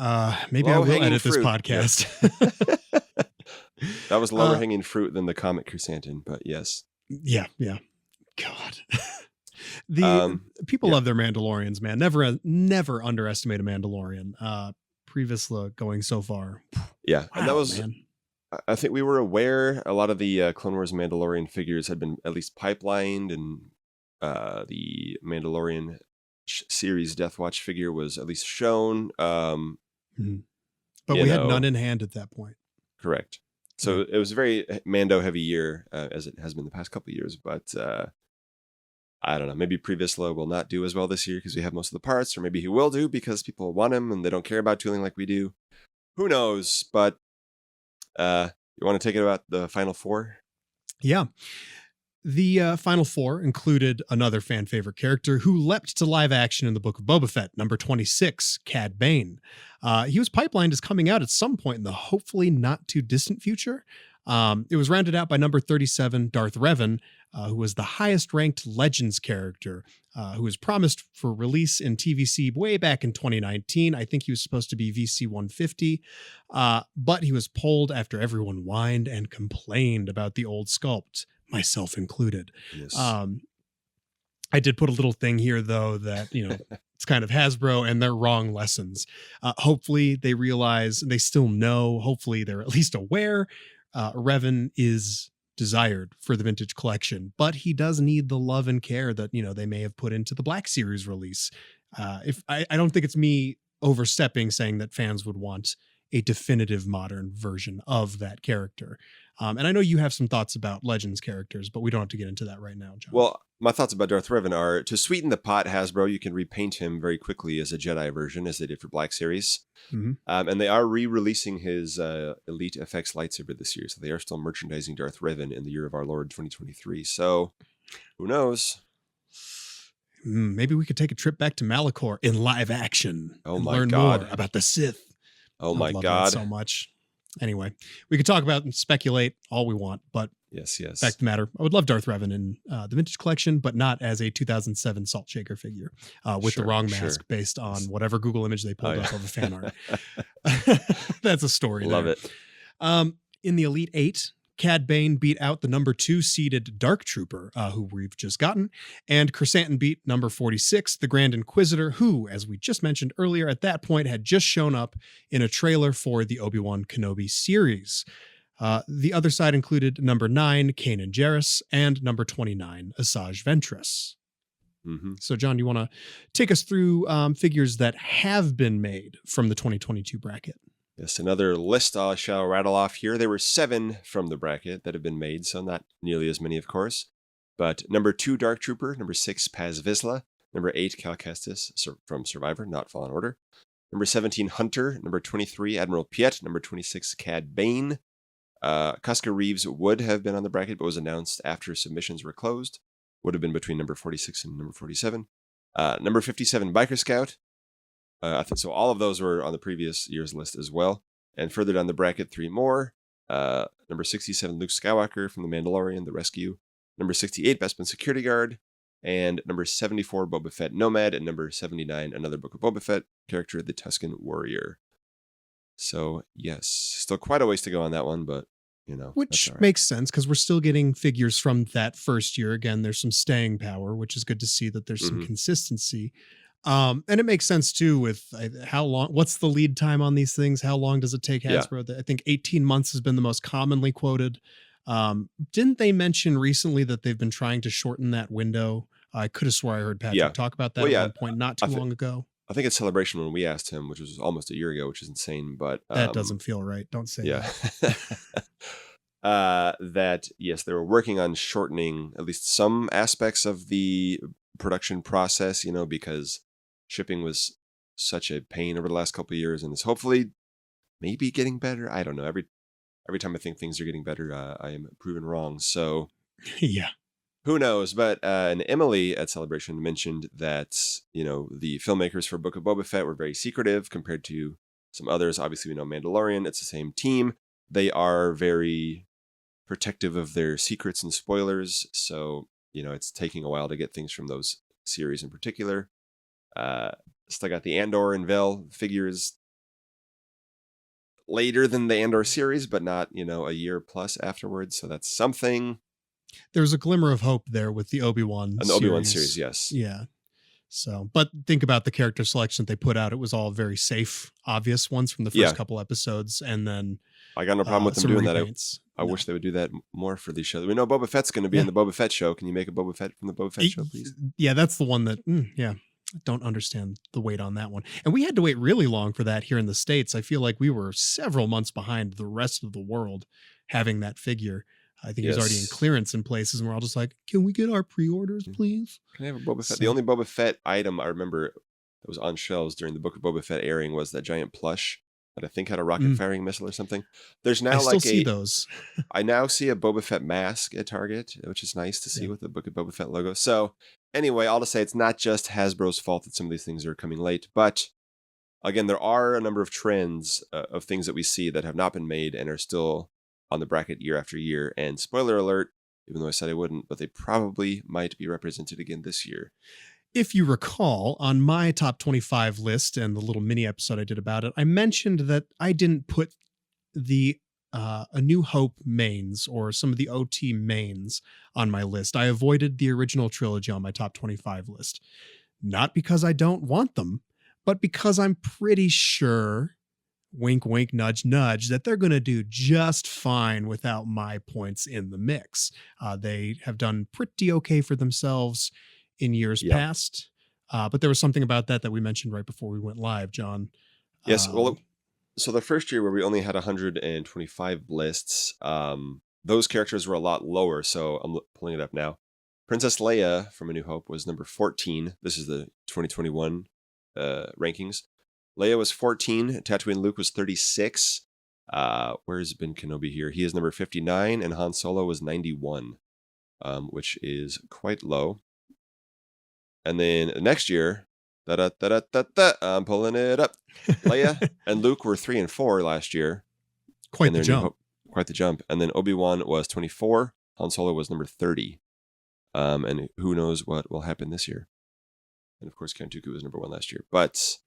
A: Maybe I will edit this podcast.
B: That was lower hanging fruit than the comic Chrysanthemum, but yes.
A: Yeah. God. People love their Mandalorians, man. Never underestimate a Mandalorian. Pre-Vizsla going so far.
B: Yeah.
A: Wow,
B: and that was,
A: man.
B: I think we were aware a lot of the Clone Wars Mandalorian figures had been at least pipelined, and the Mandalorian series Death Watch figure was at least shown.
A: But we had none in hand at that point.
B: Correct. So it was a very Mando heavy year, as it has been the past couple of years. But I don't know. Maybe Previsla will not do as well this year because we have most of the parts, or maybe he will do because people want him and they don't care about tooling like we do. Who knows? But you want to take it about the final four?
A: Yeah. The final four included another fan favorite character who leapt to live action in the Book of Boba Fett, number 26, Cad Bane. He was pipelined as coming out at some point in the hopefully not too distant future. It was rounded out by number 37, Darth Revan, who was the highest ranked Legends character, who was promised for release in TVC way back in 2019. I think he was supposed to be VC 150, but he was pulled after everyone whined and complained about the old sculpt, myself included.
B: Yes.
A: I did put a little thing here, though, that, it's kind of Hasbro and their wrong lessons. Hopefully they realize, they still know, hopefully they're at least aware Revan is desired for the vintage collection, but he does need the love and care that, they may have put into the Black Series release. If I don't think it's me overstepping saying that fans would want a definitive modern version of that character. And I know you have some thoughts about Legends characters, but we don't have to get into that right now, John.
B: Well, my thoughts about Darth Revan are, to sweeten the pot, Hasbro, you can repaint him very quickly as a Jedi version, as they did for Black Series.
A: Mm-hmm.
B: And they are re-releasing his Elite FX lightsaber this year, so they are still merchandising Darth Revan in the year of our Lord 2023. So, who knows?
A: Maybe we could take a trip back to Malachor in live action and
B: my
A: learn
B: God.
A: more about the Sith.
B: Oh
A: I
B: my
A: love
B: God.
A: that so much. Anyway, we could talk about and speculate all we want, but
B: Yes.
A: fact of the matter, I would love Darth Revan in the vintage collection, but not as a 2007 Salt Shaker figure with the wrong mask based on whatever Google image they pulled up of a fan art. That's a story.
B: Love
A: there.
B: it.
A: In the Elite 8, Cad Bane beat out the number 2 seeded Dark Trooper, who we've just gotten, and Chrysanthemum beat number 46, the Grand Inquisitor, who, as we just mentioned earlier, at that point had just shown up in a trailer for the Obi-Wan Kenobi series. The other side included number 9, Kanan Jarrus, and number 29, Asajj Ventress.
B: Mm-hmm.
A: So, John, you want to take us through figures that have been made from the 2022 bracket?
B: Yes, another list I shall rattle off here. There were 7 from the bracket that have been made, so not nearly as many, of course. But number 2, Dark Trooper. Number 6, Paz Vizsla. Number 8, Cal Kestis from Survivor, not Fallen Order. Number 17, Hunter. Number 23, Admiral Piet. Number 26, Cad Bane. Casca Reeves would have been on the bracket, but was announced after submissions were closed. Would have been between number 46 and number 47. Number 57, Biker Scout. I think so. All of those were on the previous year's list as well. And further down the bracket, 3 more. Number 67, Luke Skywalker from The Mandalorian, The Rescue. Number 68, Bespin Security Guard. And number 74, Boba Fett Nomad. And number 79, another Book of Boba Fett character, the Tusken Warrior. So, yes, still quite a ways to go on that one, but,
A: Which makes sense because we're still getting figures from that first year. Again, there's some staying power, which is good to see that there's some consistency. And it makes sense too with how long, what's the lead time on these things? How long does it take Hasbro? I think 18 months has been the most commonly quoted. Didn't they mention recently that they've been trying to shorten that window? I could have swore I heard Patrick talk about that at one point, not too long ago.
B: I think it's Celebration when we asked him, which was almost a year ago, which is insane, but
A: that doesn't feel right. Don't say
B: that. That, yes, they were working on shortening at least some aspects of the production process, because shipping was such a pain over the last couple of years, and it's hopefully maybe getting better. I don't know. Every time I think things are getting better, I am proven wrong. So
A: yeah,
B: who knows? But and Emily at Celebration mentioned that the filmmakers for Book of Boba Fett were very secretive compared to some others. Obviously, we know Mandalorian. It's the same team. They are very protective of their secrets and spoilers. So it's taking a while to get things from those series in particular. Still got the Andor and Vel figures later than the Andor series, but not, a year plus afterwards. So that's something.
A: There's a glimmer of hope there with the Obi-Wan
B: series. Obi-Wan series, yes.
A: Yeah. So, but think about the character selection that they put out. It was all very safe, obvious ones from the first couple episodes. And then
B: I got no problem with them doing
A: repaints.
B: that. I wish they would do that more for these shows. We know Boba Fett's going to be in the Boba Fett show. Can you make a Boba Fett from the Boba Fett show, please?
A: Yeah, that's the one that, don't understand the wait on that one. And we had to wait really long for that here in the States. I feel like we were several months behind the rest of the world having that figure. I think he was already in clearance in places, and we're all just like, can we get our pre-orders, please?
B: Can I have a Boba Fett? The only Boba Fett item I remember that was on shelves during the Book of Boba Fett airing was that giant plush that I think had a rocket-firing missile or something. There's now
A: I still see those.
B: I now see a Boba Fett mask at Target, which is nice to see with the Book of Boba Fett logo. So anyway, all to say, it's not just Hasbro's fault that some of these things are coming late, but again, there are a number of trends of things that we see that have not been made and are still on the bracket year after year. And spoiler alert, even though I said I wouldn't, but they probably might be represented again this year.
A: If you recall, on my top 25 list and the little mini episode I did about it, I mentioned that I didn't put the A New Hope mains or some of the OT mains on my list. I avoided the original trilogy on my top 25 list. Not because I don't want them, but because I'm pretty sure, wink, wink, nudge, nudge, that they're going to do just fine without my points in the mix. They have done pretty okay for themselves in years past. But there was something about that we mentioned right before we went live, John.
B: Yes. Well, so the first year where we only had 125 lists, those characters were a lot lower. So I'm pulling it up now. Princess Leia from A New Hope was number 14. This is the 2021 rankings. Leia was 14. Tatooine Luke was 36. Where's Ben Kenobi here? He is number 59, and Han Solo was 91, which is quite low. And then next year, I'm pulling it up. Leia and Luke were 3 and 4 last year.
A: Quite the jump.
B: Quite the jump. And then Obi-Wan was 24. Han Solo was number 30. And who knows what will happen this year. And of course, Count Dooku was number 1 last year. But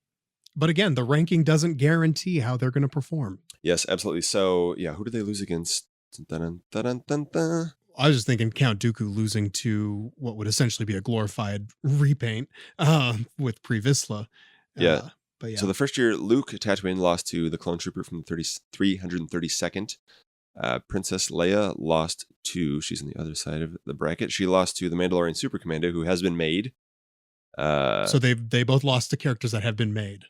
A: again, the ranking doesn't guarantee how they're going to perform.
B: Yes, absolutely. So, yeah, who did they lose against? Dun, dun, dun, dun.
A: I was just thinking Count Dooku losing to what would essentially be a glorified repaint with Pre-Vizsla.
B: Yeah.
A: But yeah.
B: So the first year, Luke Tatooine lost to the Clone Trooper from 332nd. Princess Leia lost to, she's on the other side of the bracket. She lost to the Mandalorian Super Commando, who has been made.
A: So they both lost to characters that have been made.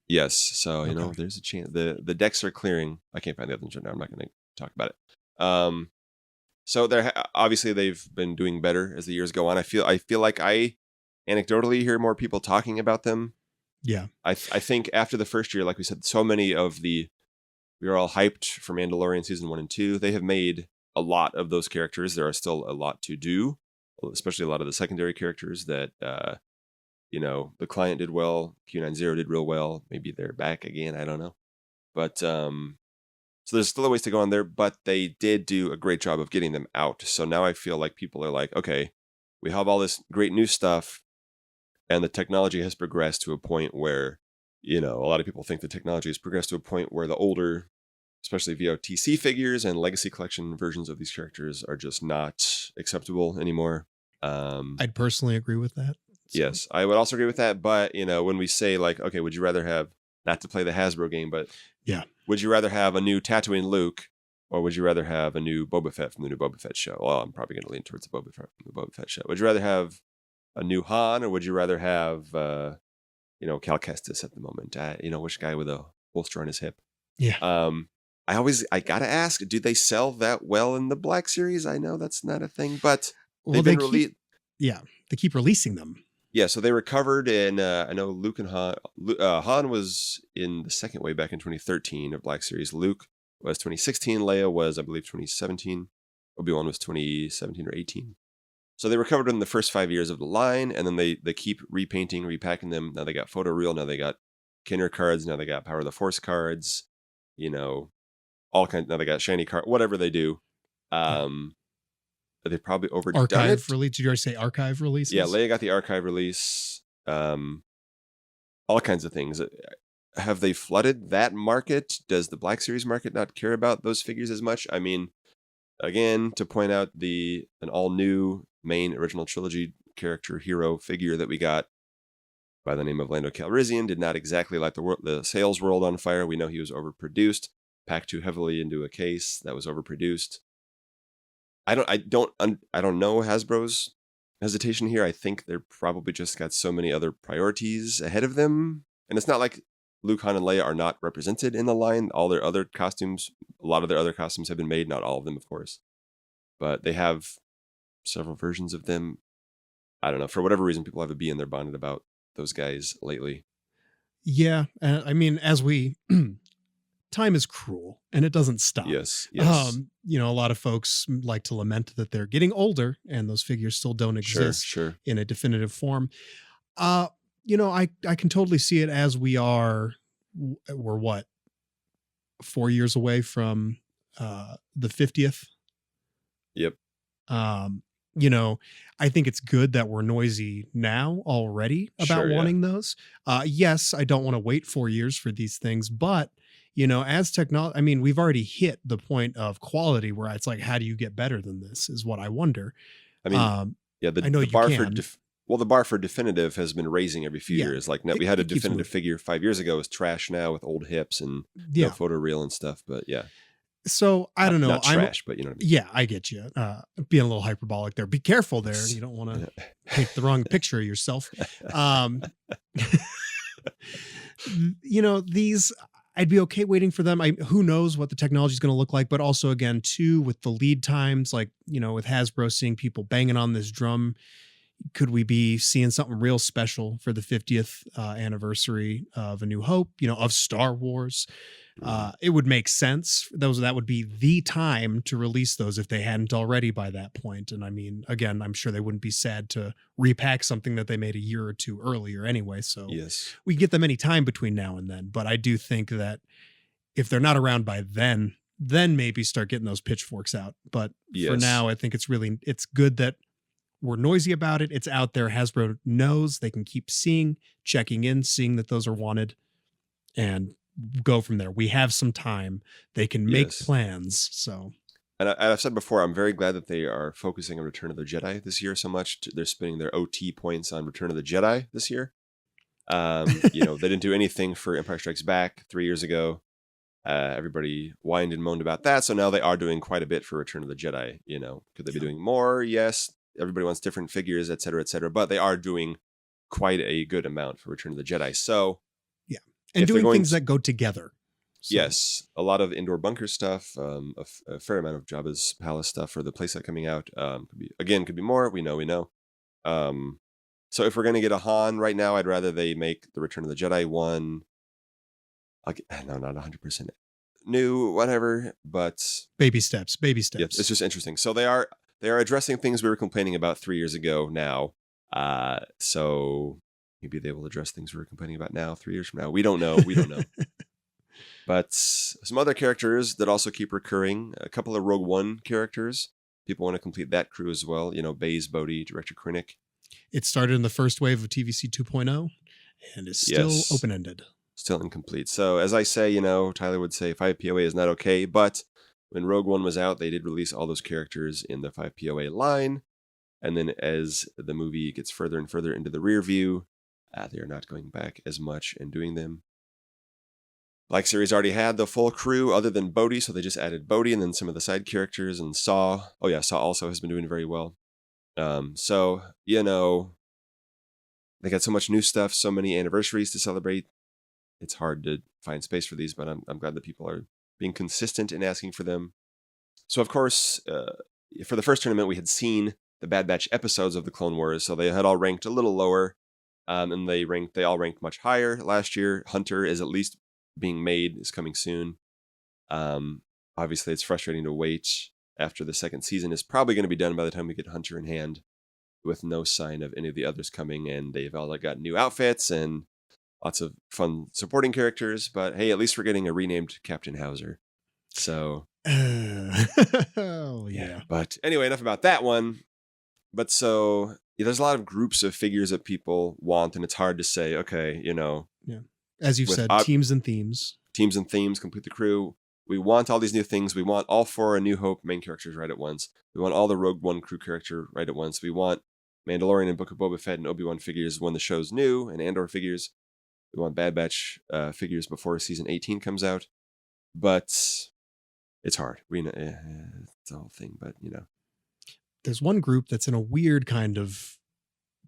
B: Yes. So, you know, there's a chance. The decks are clearing. I can't find the other ones right now. I'm not going to talk about it. So obviously they've been doing better as the years go on. I feel like I anecdotally hear more people talking about them.
A: Yeah.
B: I think after the first year, like we said, so many of we were all hyped for Mandalorian season 1 and 2. They have made a lot of those characters. There are still a lot to do, especially a lot of the secondary characters that, the client did well. Q90 did real well. Maybe they're back again. I don't know. But, so there's still a ways to go on there, but they did do a great job of getting them out. So now I feel like people are like, okay, we have all this great new stuff, and the technology has progressed to a point where, a lot of people think the technology has progressed to a point where the older, especially VOTC figures and Legacy Collection versions of these characters are just not acceptable anymore.
A: I'd personally agree with that. So.
B: Yes, I would also agree with that. But, when we say like, okay, would you rather have, not to play the Hasbro game, but
A: yeah,
B: would you rather have a new Tatooine Luke, or would you rather have a new Boba Fett from the new Boba Fett show? Well, I'm probably going to lean towards the Boba Fett from the Boba Fett show. Would you rather have a new Han, or would you rather have, Cal Kestis at the moment? Which guy with a holster on his hip?
A: Yeah.
B: I gotta ask, do they sell that well in the Black Series? I know that's not a thing, but
A: they keep releasing them.
B: Yeah, so they recovered, and I know Luke and Han. Han was in the second wave back in 2013 of Black Series. Luke was 2016. Leia was, I believe, 2017. Obi-Wan was 2017 or 18. So they recovered in the first 5 years of the line, and then they keep repainting, repacking them. Now they got photoreal. Now they got Kenner cards. Now they got Power of the Force cards. All kinds. Now they got shiny card. Whatever they do. They probably overdone
A: archive release. Did you already say archive releases?
B: Yeah, Leia got the archive release. All kinds of things. Have they flooded that market? Does the Black Series market not care about those figures as much? I mean, again, to point out an all new main original trilogy character hero figure that we got by the name of Lando Calrissian did not exactly light the sales world on fire. We know he was overproduced, packed too heavily into a case that was overproduced. I don't know Hasbro's hesitation here. I think they're probably just got so many other priorities ahead of them. And it's not like Luke, Han, and Leia are not represented in the line. All their other costumes, a lot of their other costumes have been made. Not all of them, of course. but they have several versions of them. I don't know. For whatever reason, people have a bee in their bonnet about those guys lately.
A: Yeah. I mean, as we, time is cruel and it doesn't stop.
B: Yes.
A: You know, a lot of folks like to lament that they're getting older and those figures still don't exist
B: Sure.
A: in a definitive form. You know, I can totally see it as we're what, 4 years away from the 50th.
B: Yep.
A: You know, I think it's good that we're noisy now already about wanting those. Yes, I don't want to wait 4 years for these things, but you know, as technology, I mean, we've already hit the point of quality where it's like, how do you get better than this is what I wonder.
B: I mean, I know
A: the bar for
B: the bar for definitive has been raising every few years. Like we had a definitive figure 5 years ago. It's trash now with old hips and no photoreal and stuff. But yeah.
A: So I don't know.
B: Not trash, but you know what I mean.
A: Yeah, I get you. Being a little hyperbolic there. Be careful there. You don't want to paint the wrong picture of yourself. You know, these, I'd be okay waiting for them. Who knows what the technology is going to look like, but also again, too, with the lead times, like, you know, with Hasbro seeing people banging on this drum, could we be seeing something real special for the 50th anniversary of A New Hope, you know, of Star Wars? It would make sense. That would be the time to release those if they hadn't already by that point. And I mean, again, I'm sure they wouldn't be sad to repack something that they made a year or two earlier anyway. So we get them any time between now and then. But I do think that if they're not around by then maybe start getting those pitchforks out. But for now, I think it's good that we're noisy about it. It's out there. Hasbro knows they can keep checking in, seeing that those are wanted, and go from there. We have some time. They can make plans. So,
B: and I've said before, I'm very glad that they are focusing on Return of the Jedi this year so much. They're spending their OT points on Return of the Jedi this year. You know, they didn't do anything for Empire Strikes Back 3 years ago. Everybody whined and moaned about that. So now they are doing quite a bit for Return of the Jedi. You know, could they be doing more? Yes. Everybody wants different figures, et cetera, but they are doing quite a good amount for Return of the Jedi. So,
A: and doing things that go together.
B: So. Yes, a lot of indoor bunker stuff, a fair amount of Jabba's palace stuff for the playset coming out. Could be more. We know. So if we're gonna get a Han right now, I'd rather they make the Return of the Jedi one. No, not 100% new, whatever, but
A: baby steps.
B: Yes, it's just interesting. So they are addressing things we were complaining about 3 years ago now. So maybe they will address things we were complaining about now 3 years from now. We don't know. But some other characters that also keep recurring. A couple of Rogue One characters. People want to complete that crew as well. You know, Baze, Bodhi, Director Krennic.
A: It started in the first wave of TVC 2.0 and is still open-ended.
B: Still incomplete. So as I say, you know, Tyler would say 5POA is not okay, but when Rogue One was out, they did release all those characters in the 5POA line. And then as the movie gets further and further into the rear view, they are not going back as much and doing them. Black Series already had the full crew other than Bodhi, so they just added Bodhi and then some of the side characters and Saw. Oh yeah, Saw also has been doing very well. So, you know, they got so much new stuff, so many anniversaries to celebrate. It's hard to find space for these, but I'm glad that people are being consistent in asking for them. So, of course, for the first tournament, we had seen the Bad Batch episodes of the Clone Wars, so they had all ranked a little lower, and they all ranked much higher last year. Hunter is at least being made, is coming soon. Obviously, it's frustrating to wait after the second season is probably going to be done by the time we get Hunter in hand, with no sign of any of the others coming, and they've all got new outfits and lots of fun supporting characters, but hey, at least we're getting a renamed Captain Hauser. So,
A: oh yeah.
B: But anyway, enough about that one. But so there's a lot of groups of figures that people want, and it's hard to say, okay, you know.
A: Yeah. As you've said, teams and themes.
B: Teams and themes, complete the crew. We want all these new things. We want all 4 A New Hope main characters right at once. We want all the Rogue One crew character right at once. We want Mandalorian and Book of Boba Fett and Obi-Wan figures when the show's new, and Andor figures. We want Bad Batch figures before season 18 comes out. But it's hard. We know it's the whole thing, but you know.
A: There's one group that's in a weird kind of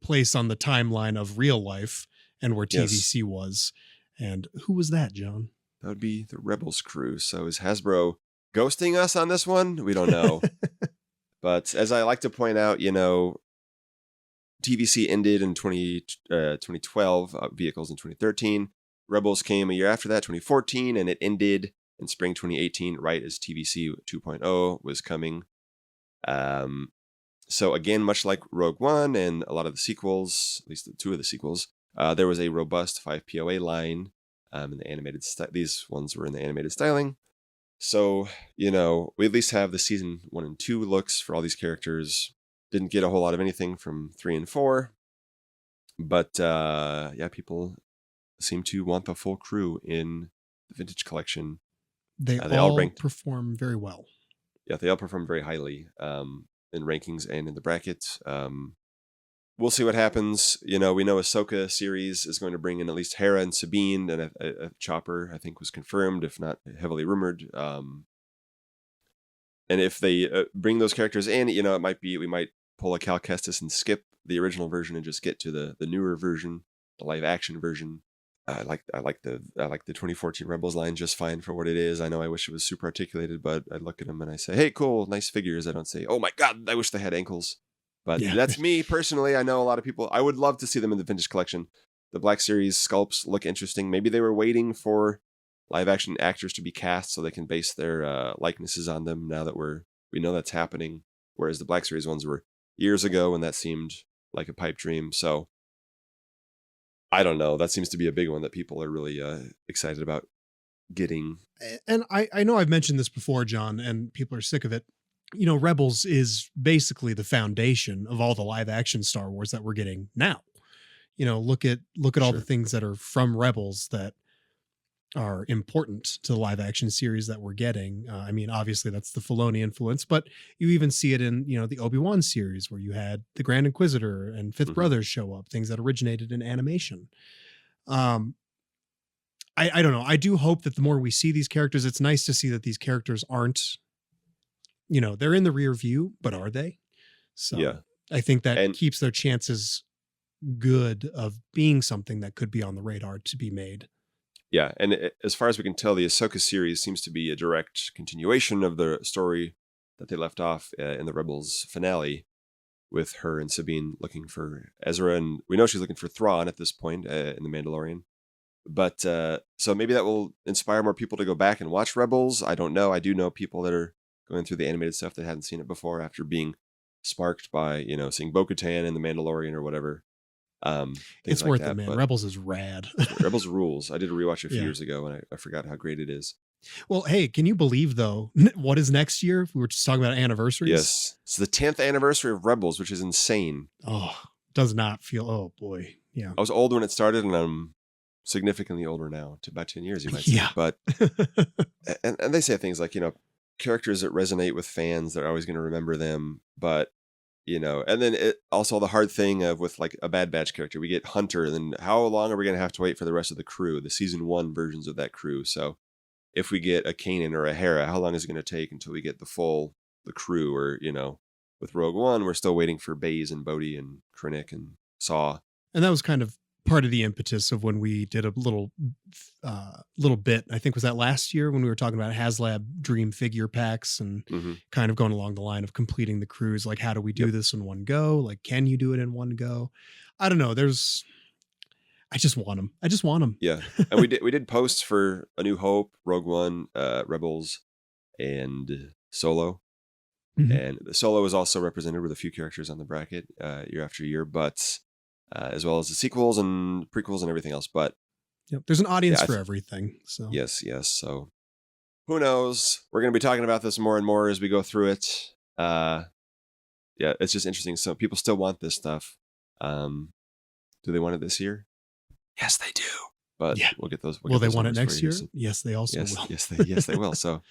A: place on the timeline of real life and where TVC was. And who was that, John?
B: That would be the Rebels crew. So is Hasbro ghosting us on this one? We don't know. But as I like to point out, TVC ended in 2012, Vehicles in 2013. Rebels came a year after that, 2014, and it ended in spring 2018, right as TVC 2.0 was coming. So again, much like Rogue One and a lot of the sequels, at least two of the sequels, there was a robust 5 POA line in the animated these ones were in the animated styling. So, we at least have the season 1 and 2 looks for all these characters. Didn't get a whole lot of anything from 3 and 4. But people seem to want the full crew in the vintage collection.
A: They all perform very well.
B: Yeah, they all perform very highly in rankings and in the bracket. We'll see what happens. We know Ahsoka series is going to bring in at least Hera and Sabine, and a Chopper, I think, was confirmed, if not heavily rumored. And if they bring those characters in, it might be we might pull a Cal Kestis and skip the original version and just get to the newer version, the live action version. I like the 2014 Rebels line just fine for what it is. I know I wish it was super articulated, but I look at them and I say, hey, cool, nice figures. I don't say, oh my God, I wish they had ankles. But that's me personally. I know a lot of people, I would love to see them in the vintage collection. The Black Series sculpts look interesting. Maybe they were waiting for live action actors to be cast so they can base their likenesses on them now that we know that's happening. Whereas the Black Series ones were years ago and that seemed like a pipe dream. So I don't know. That seems to be a big one that people are really excited about getting.
A: And I know I've mentioned this before, John, and people are sick of it. Rebels is basically the foundation of all the live action Star Wars that we're getting now. Look at all the things that are from Rebels that are important to the live action series that we're getting. Obviously that's the Filoni influence, but you even see it in, the Obi-Wan series where you had the Grand Inquisitor and Fifth Brothers show up, things that originated in animation. I don't know. I do hope that the more we see these characters, it's nice to see that these characters aren't, they're in the rear view, but are they? So yeah. I think that keeps their chances good of being something that could be on the radar to be made.
B: Yeah, and as far as we can tell, the Ahsoka series seems to be a direct continuation of the story that they left off in the Rebels finale, with her and Sabine looking for Ezra, and we know she's looking for Thrawn at this point in The Mandalorian. But so maybe that will inspire more people to go back and watch Rebels. I don't know. I do know people that are going through the animated stuff that hadn't seen it before after being sparked by, seeing Bo-Katan and The Mandalorian or whatever.
A: It's worth it, man. Rebels is rad.
B: Rebels rules. I did a rewatch a few years ago and I forgot how great it is.
A: Well, hey, can you believe though, what is next year? We were just talking about anniversaries.
B: Yes. It's the 10th anniversary of Rebels, which is insane.
A: Oh, does not feel, oh boy. Yeah.
B: I was old when it started and I'm significantly older now, to about 10 years, you might say.
A: Yeah.
B: But, and they say things like, characters that resonate with fans, they're always going to remember them. But, and then also the hard thing of with like a Bad Batch character, we get Hunter, and then how long are we going to have to wait for the rest of the crew, the season 1 versions of that crew? So if we get a Kanan or a Hera, how long is it going to take until we get the crew? Or, with Rogue One, we're still waiting for Baze and Bodhi and Krennic and Saw.
A: And that was kind of part of the impetus of when we did a little bit, I think was that last year when we were talking about HasLab Dream figure packs and kind of going along the line of completing the cruise. Like, how do we do this in one go? Like, can you do it in one go? I don't know. I just want them.
B: Yeah. And we did posts for A New Hope, Rogue One, Rebels, and Solo. And the Solo is also represented with a few characters on the bracket year after year, but as well as the sequels and prequels and everything else. But
A: there's an audience for everything. So
B: yes. So who knows? We're going to be talking about this more and more as we go through it. It's just interesting. So people still want this stuff. Do they want it this year? Yes, they do. But we'll get those.
A: Will they want it next year? Yes, they also will.
B: Yes, they will. So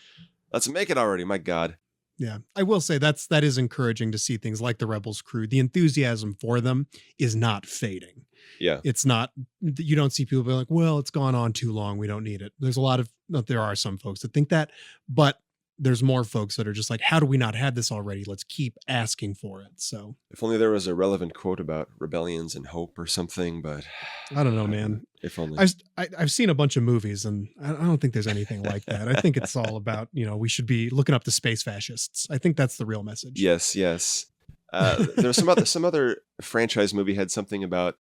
B: let's make it already. My God.
A: Yeah, I will say that is encouraging to see things like the Rebels crew. The enthusiasm for them is not fading.
B: Yeah.
A: It's not, you don't see people be like, well, it's gone on too long, we don't need it. There are some folks that think that, but there's more folks that are just like, how do we not have this already? Let's keep asking for it. So
B: if only there was a relevant quote about rebellions and hope or something, but
A: I don't know, man.
B: If only.
A: I've seen a bunch of movies and I don't think there's anything like that. I think it's all about, we should be looking up the space fascists. I think that's the real message.
B: Yes. There's some other franchise movie had something about,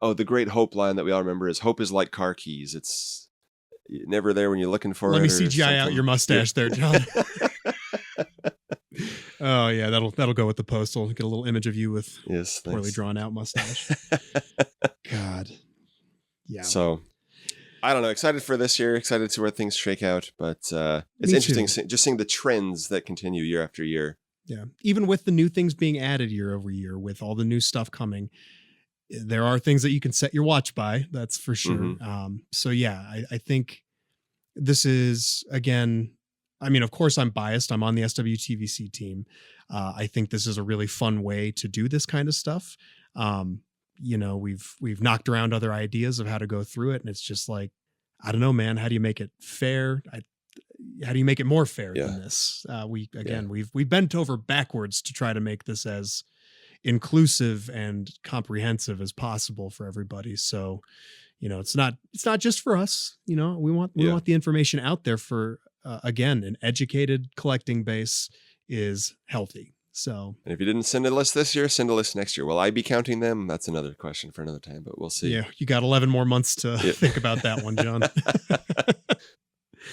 B: the great hope line that we all remember is hope is like car keys. It's never there when you're looking for it.
A: Let me CGI out your mustache there, John. Oh yeah, that'll go with the post. We'll get a little image of you with poorly drawn out mustache. God. Yeah.
B: So I don't know. Excited for this year. Excited to see where things shake out. But it's interesting just seeing the trends that continue year after year.
A: Yeah. Even with the new things being added year over year, with all the new stuff coming, there are things that you can set your watch by. That's for sure. Mm-hmm. So yeah, I think this is, again, I mean, of course I'm biased. I'm on the SWTVC team. I think this is a really fun way to do this kind of stuff. We've knocked around other ideas of how to go through it. And it's just like, I don't know, man, how do you make it fair? How do you make it more fair than this? We've bent over backwards to try to make this as inclusive and comprehensive as possible for everybody. So, it's not just for us. We want the information out there for, again, an educated collecting base is healthy. So, and
B: if you didn't send a list this year, send a list next year. Will I be counting them? That's another question for another time, but we'll see.
A: Yeah, you got 11 more months to think about that one, John.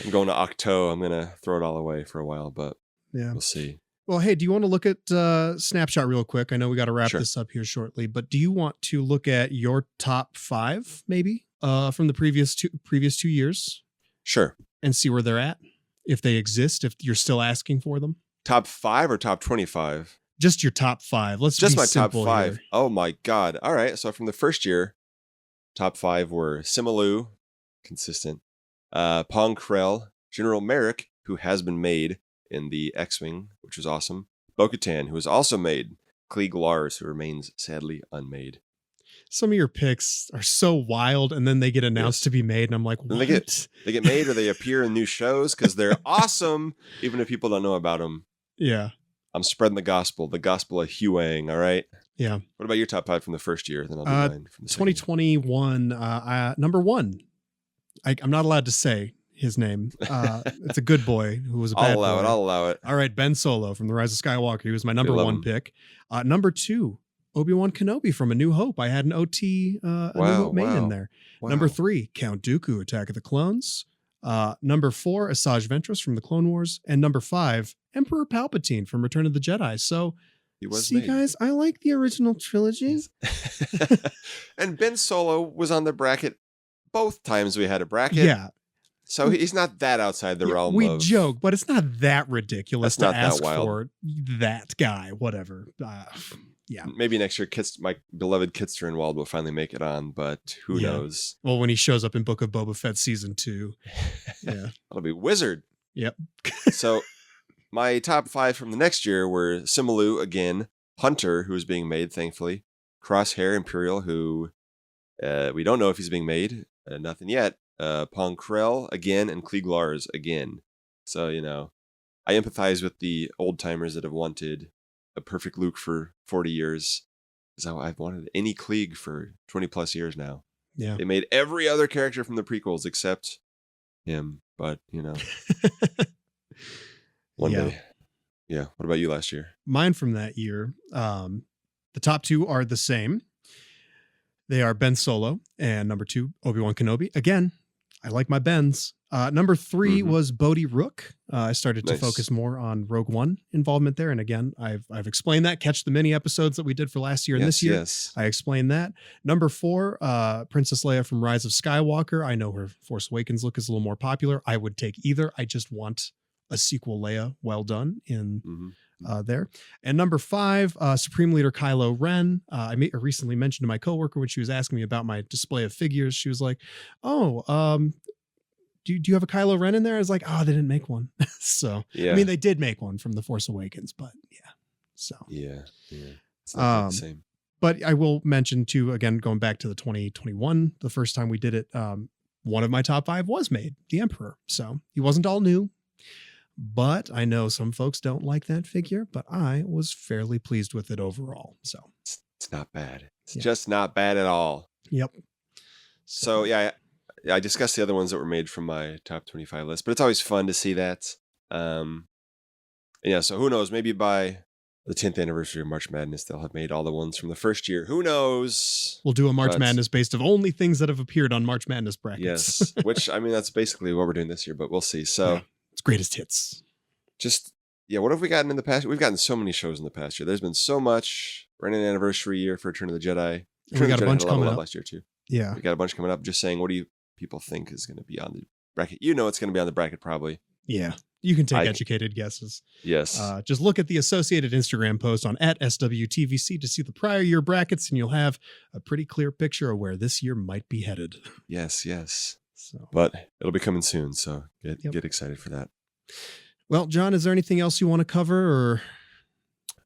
B: I'm going to Octo. I'm going to throw it all away for a while, but we'll see.
A: Well, hey, do you want to look at Snapshot real quick? I know we got to wrap this up here shortly, but do you want to look at your top 5 maybe from the previous 2 years?
B: Sure.
A: And see where they're at, if they exist, if you're still asking for them.
B: Top 5 or top 25?
A: Just your top 5. Let's
B: just
A: be
B: my top 5.
A: Here.
B: Oh my God. All right. So from the first year, top 5 were Simalu, consistent. Pong Krell, General Merrick, who has been made in the X-Wing, which was awesome. Bo-Katan, who was also made. Klieg Lars, who remains sadly unmade.
A: Some of your picks are so wild, and then they get announced to be made, and I'm like, what?
B: They get made or they appear in new shows because they're awesome, even if people don't know about them.
A: Yeah.
B: I'm spreading the gospel of Huang, all right?
A: Yeah.
B: What about your top 5 from the first year? Then I'll do mine from the
A: 2021, number 1. I'm not allowed to say his name. It's a good boy who was a bad boy.
B: I'll allow it.
A: All right, Ben Solo from The Rise of Skywalker. He was my number 1 pick. Number 2, Obi-Wan Kenobi from A New Hope. I had an OT A New Hope made in there. Wow. Number 3, Count Dooku, Attack of the Clones. Number 4, Asajj Ventress from the Clone Wars. And number 5, Emperor Palpatine from Return of the Jedi. So, guys, I like the original trilogies.
B: And Ben Solo was on the bracket both times we had a bracket.
A: Yeah.
B: So he's not that outside the realm
A: we joke, but it's not that ridiculous to ask for that guy. Whatever. Yeah.
B: Maybe next year, my beloved Kit Sternwald will finally make it on, but who knows?
A: Well, when he shows up in Book of Boba Fett season 2. Yeah.
B: That'll be Wizard.
A: Yep.
B: So my top 5 from the next year were Simalu again, Hunter, who is being made, thankfully, Crosshair Imperial, who we don't know if he's being made. Nothing yet. Pong Krell again, and Klieg Lars again. So, I empathize with the old timers that have wanted a perfect Luke for 40 years. Because I've wanted any Klieg for 20 plus years now.
A: Yeah.
B: They made every other character from the prequels except him. But, one day. Yeah. What about you last year?
A: Mine from that year. The top 2 are the same. They are Ben Solo and number 2, Obi-Wan Kenobi. Again, I like my Bens. Number 3 was Bodhi Rook. I started to focus more on Rogue One involvement there. And again, I've explained that. Catch the mini episodes that we did for last year and this year.
B: Yes.
A: I explained that. Number 4, Princess Leia from Rise of Skywalker. I know her Force Awakens look is a little more popular. I would take either. I just want a sequel Leia well done in there. And number 5, Supreme Leader Kylo Ren. I recently mentioned to my coworker when she was asking me about my display of figures. She was like, do you have a Kylo Ren in there? I was like, they didn't make one. So, I mean, they did make one from The Force Awakens, but yeah. So,
B: yeah. It's not the same.
A: But I will mention too, again, going back to the 2021, the first time we did it, one of my top 5 was made, the Emperor. So he wasn't all new, but I know some folks don't like that figure, but I was fairly pleased with it overall. So
B: it's not bad. It's just not bad at all.
A: Yep.
B: So yeah, I discussed the other ones that were made from my top 25 list, but it's always fun to see that. Yeah, so who knows? Maybe by the 10th anniversary of March Madness, they'll have made all the ones from the first year. Who knows?
A: We'll do a March Madness based of only things that have appeared on March Madness brackets.
B: Yes, which, I mean, that's basically what we're doing this year, but we'll see. So
A: it's greatest hits.
B: Just, what have we gotten in the past? We've gotten so many shows in the past year. There's been so much. We're in an anniversary year for Return of the Jedi.
A: We got a bunch coming up
B: last year too.
A: Yeah.
B: We got a bunch coming up. Just saying, what do you people think is going to be on the bracket? You know it's going to be on the bracket probably.
A: Yeah. You can take educated guesses.
B: Yes.
A: Just look at the associated Instagram post on @SWTVC to see the prior year brackets, and you'll have a pretty clear picture of where this year might be headed.
B: Yes.
A: So,
B: but it'll be coming soon, so get excited for that.
A: Well, John, is there anything else you want to cover, or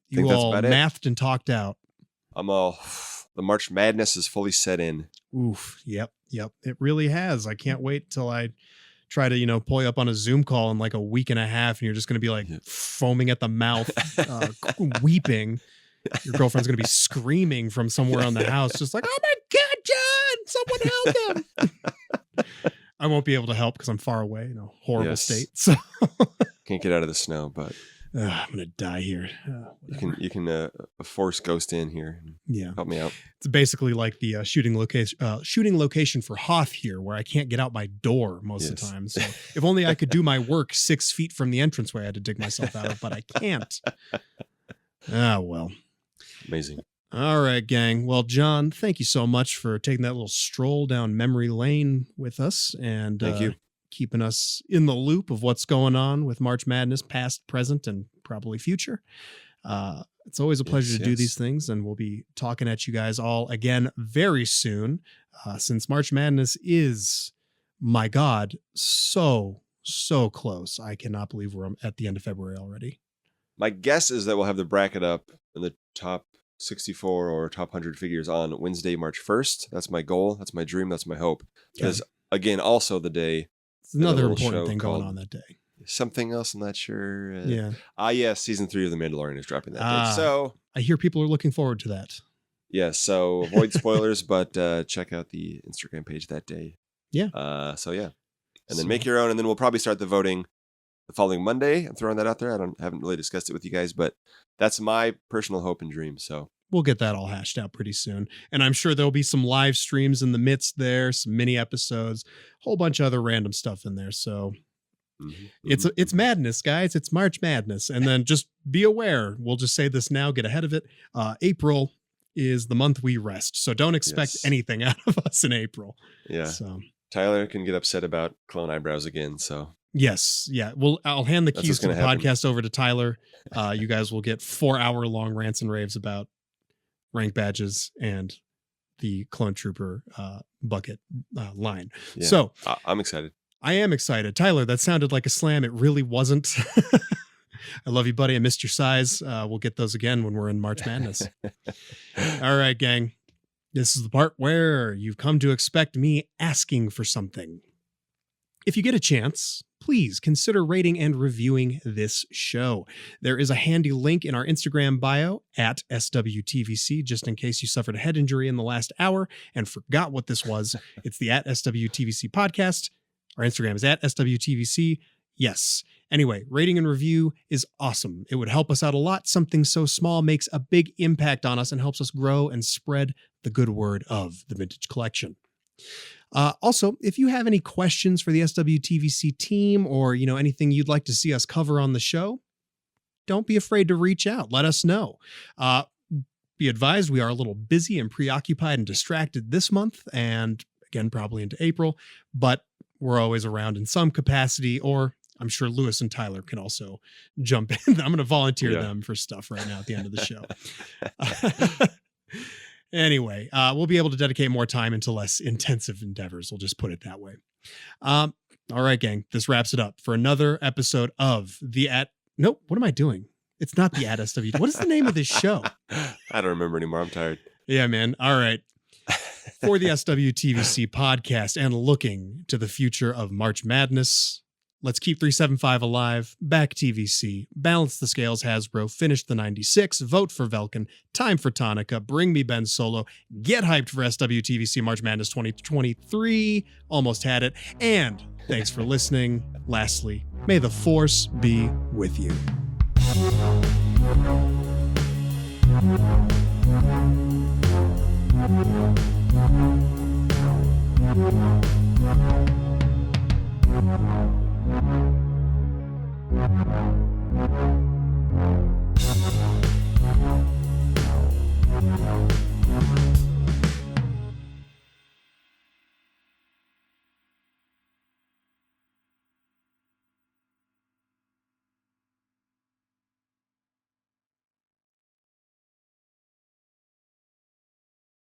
A: you all mathed and talked out?
B: The March Madness is fully set in.
A: Oof. Yep. It really has. I can't wait till I try to, pull you up on a Zoom call in like a week and a half, and you're just going to be like foaming at the mouth, weeping. Your girlfriend's going to be screaming from somewhere on the house, just like, "Oh my God, John, someone help him." I won't be able to help because I'm far away in a horrible state. So
B: can't get out of the snow, but
A: I'm going to die here.
B: You can force Ghost in here.
A: Yeah.
B: Help me out.
A: It's basically like the shooting location for Hoth here, where I can't get out my door most of the time. So if only I could do my work 6 feet from the entranceway I had to dig myself out of, but I can't. Well.
B: Amazing.
A: All right, gang. Well, John, thank you so much for taking that little stroll down memory lane with us, and
B: thank you.
A: Keeping us in the loop of what's going on with March Madness, past, present, and probably future. It's always a pleasure to do these things, and we'll be talking at you guys all again very soon, since March Madness is, my God, so close. I cannot believe we're at the end of February already.
B: My guess is that we'll have the bracket up in the top 64 or top 100 figures on Wednesday, March 1st. That's my goal. That's my dream. That's my hope. Because, again, also the day...
A: It's another important thing going on that day.
B: Something else, I'm not sure.
A: Yes,
B: season 3 of The Mandalorian is dropping that day. So
A: I hear people are looking forward to that.
B: Yes, so avoid spoilers, but check out the Instagram page that day.
A: Yeah.
B: And then make your own, and then we'll probably start the voting the following Monday. I'm throwing that out there. Haven't really discussed it with you guys, but that's my personal hope and dream. So
A: we'll get that all hashed out pretty soon. And I'm sure there'll be some live streams in the midst there, some mini episodes, a whole bunch of other random stuff in there. So it's madness, guys. It's March Madness. And then just be aware, we'll just say this now, get ahead of it. April is the month we rest. So don't expect anything out of us in April.
B: Yeah.
A: So
B: Tyler can get upset about clone eyebrows again. So
A: yes. Yeah. Well, I'll hand the keys to the podcast over to Tyler. You guys will get 4-hour-long rants and raves about rank badges and the clone trooper bucket line.
B: Yeah.
A: So
B: I'm excited.
A: I am excited. Tyler, that sounded like a slam. It really wasn't. I love you, buddy. I missed your size. We'll get those again when we're in March Madness. All right, gang. This is the part where you've come to expect me asking for something. If you get a chance, please consider rating and reviewing this show. There is a handy link in our Instagram bio @SWTVC, just in case you suffered a head injury in the last hour and forgot what this was. It's the @SWTVC podcast. Our Instagram is @SWTVC. Yes. Anyway, rating and review is awesome. It would help us out a lot. Something so small makes a big impact on us and helps us grow and spread the good word of the Vintage Collection. Also, if you have any questions for the SWTVC team or, anything you'd like to see us cover on the show, don't be afraid to reach out. Let us know. Be advised, we are a little busy and preoccupied and distracted this month and again, probably into April, but we're always around in some capacity, or I'm sure Lewis and Tyler can also jump in. I'm going to volunteer them for stuff right now at the end of the show. Anyway, we'll be able to dedicate more time into less intensive endeavors. We'll just put it that way. All right, gang, this wraps it up for another episode of Nope, what am I doing? It's not the @SW. What is the name of this show?
B: I don't remember anymore. I'm tired.
A: Yeah, man. All right. For the SWTVC podcast and looking to the future of March Madness, Let's keep 375 alive. Back TVC. Balance the scales, Hasbro. Finish the 96. Vote for Velkin. Time for Tonica. Bring me Ben Solo. Get hyped for SWTVC March Madness 2023. Almost had it. And thanks for listening. Lastly, may the Force be with you.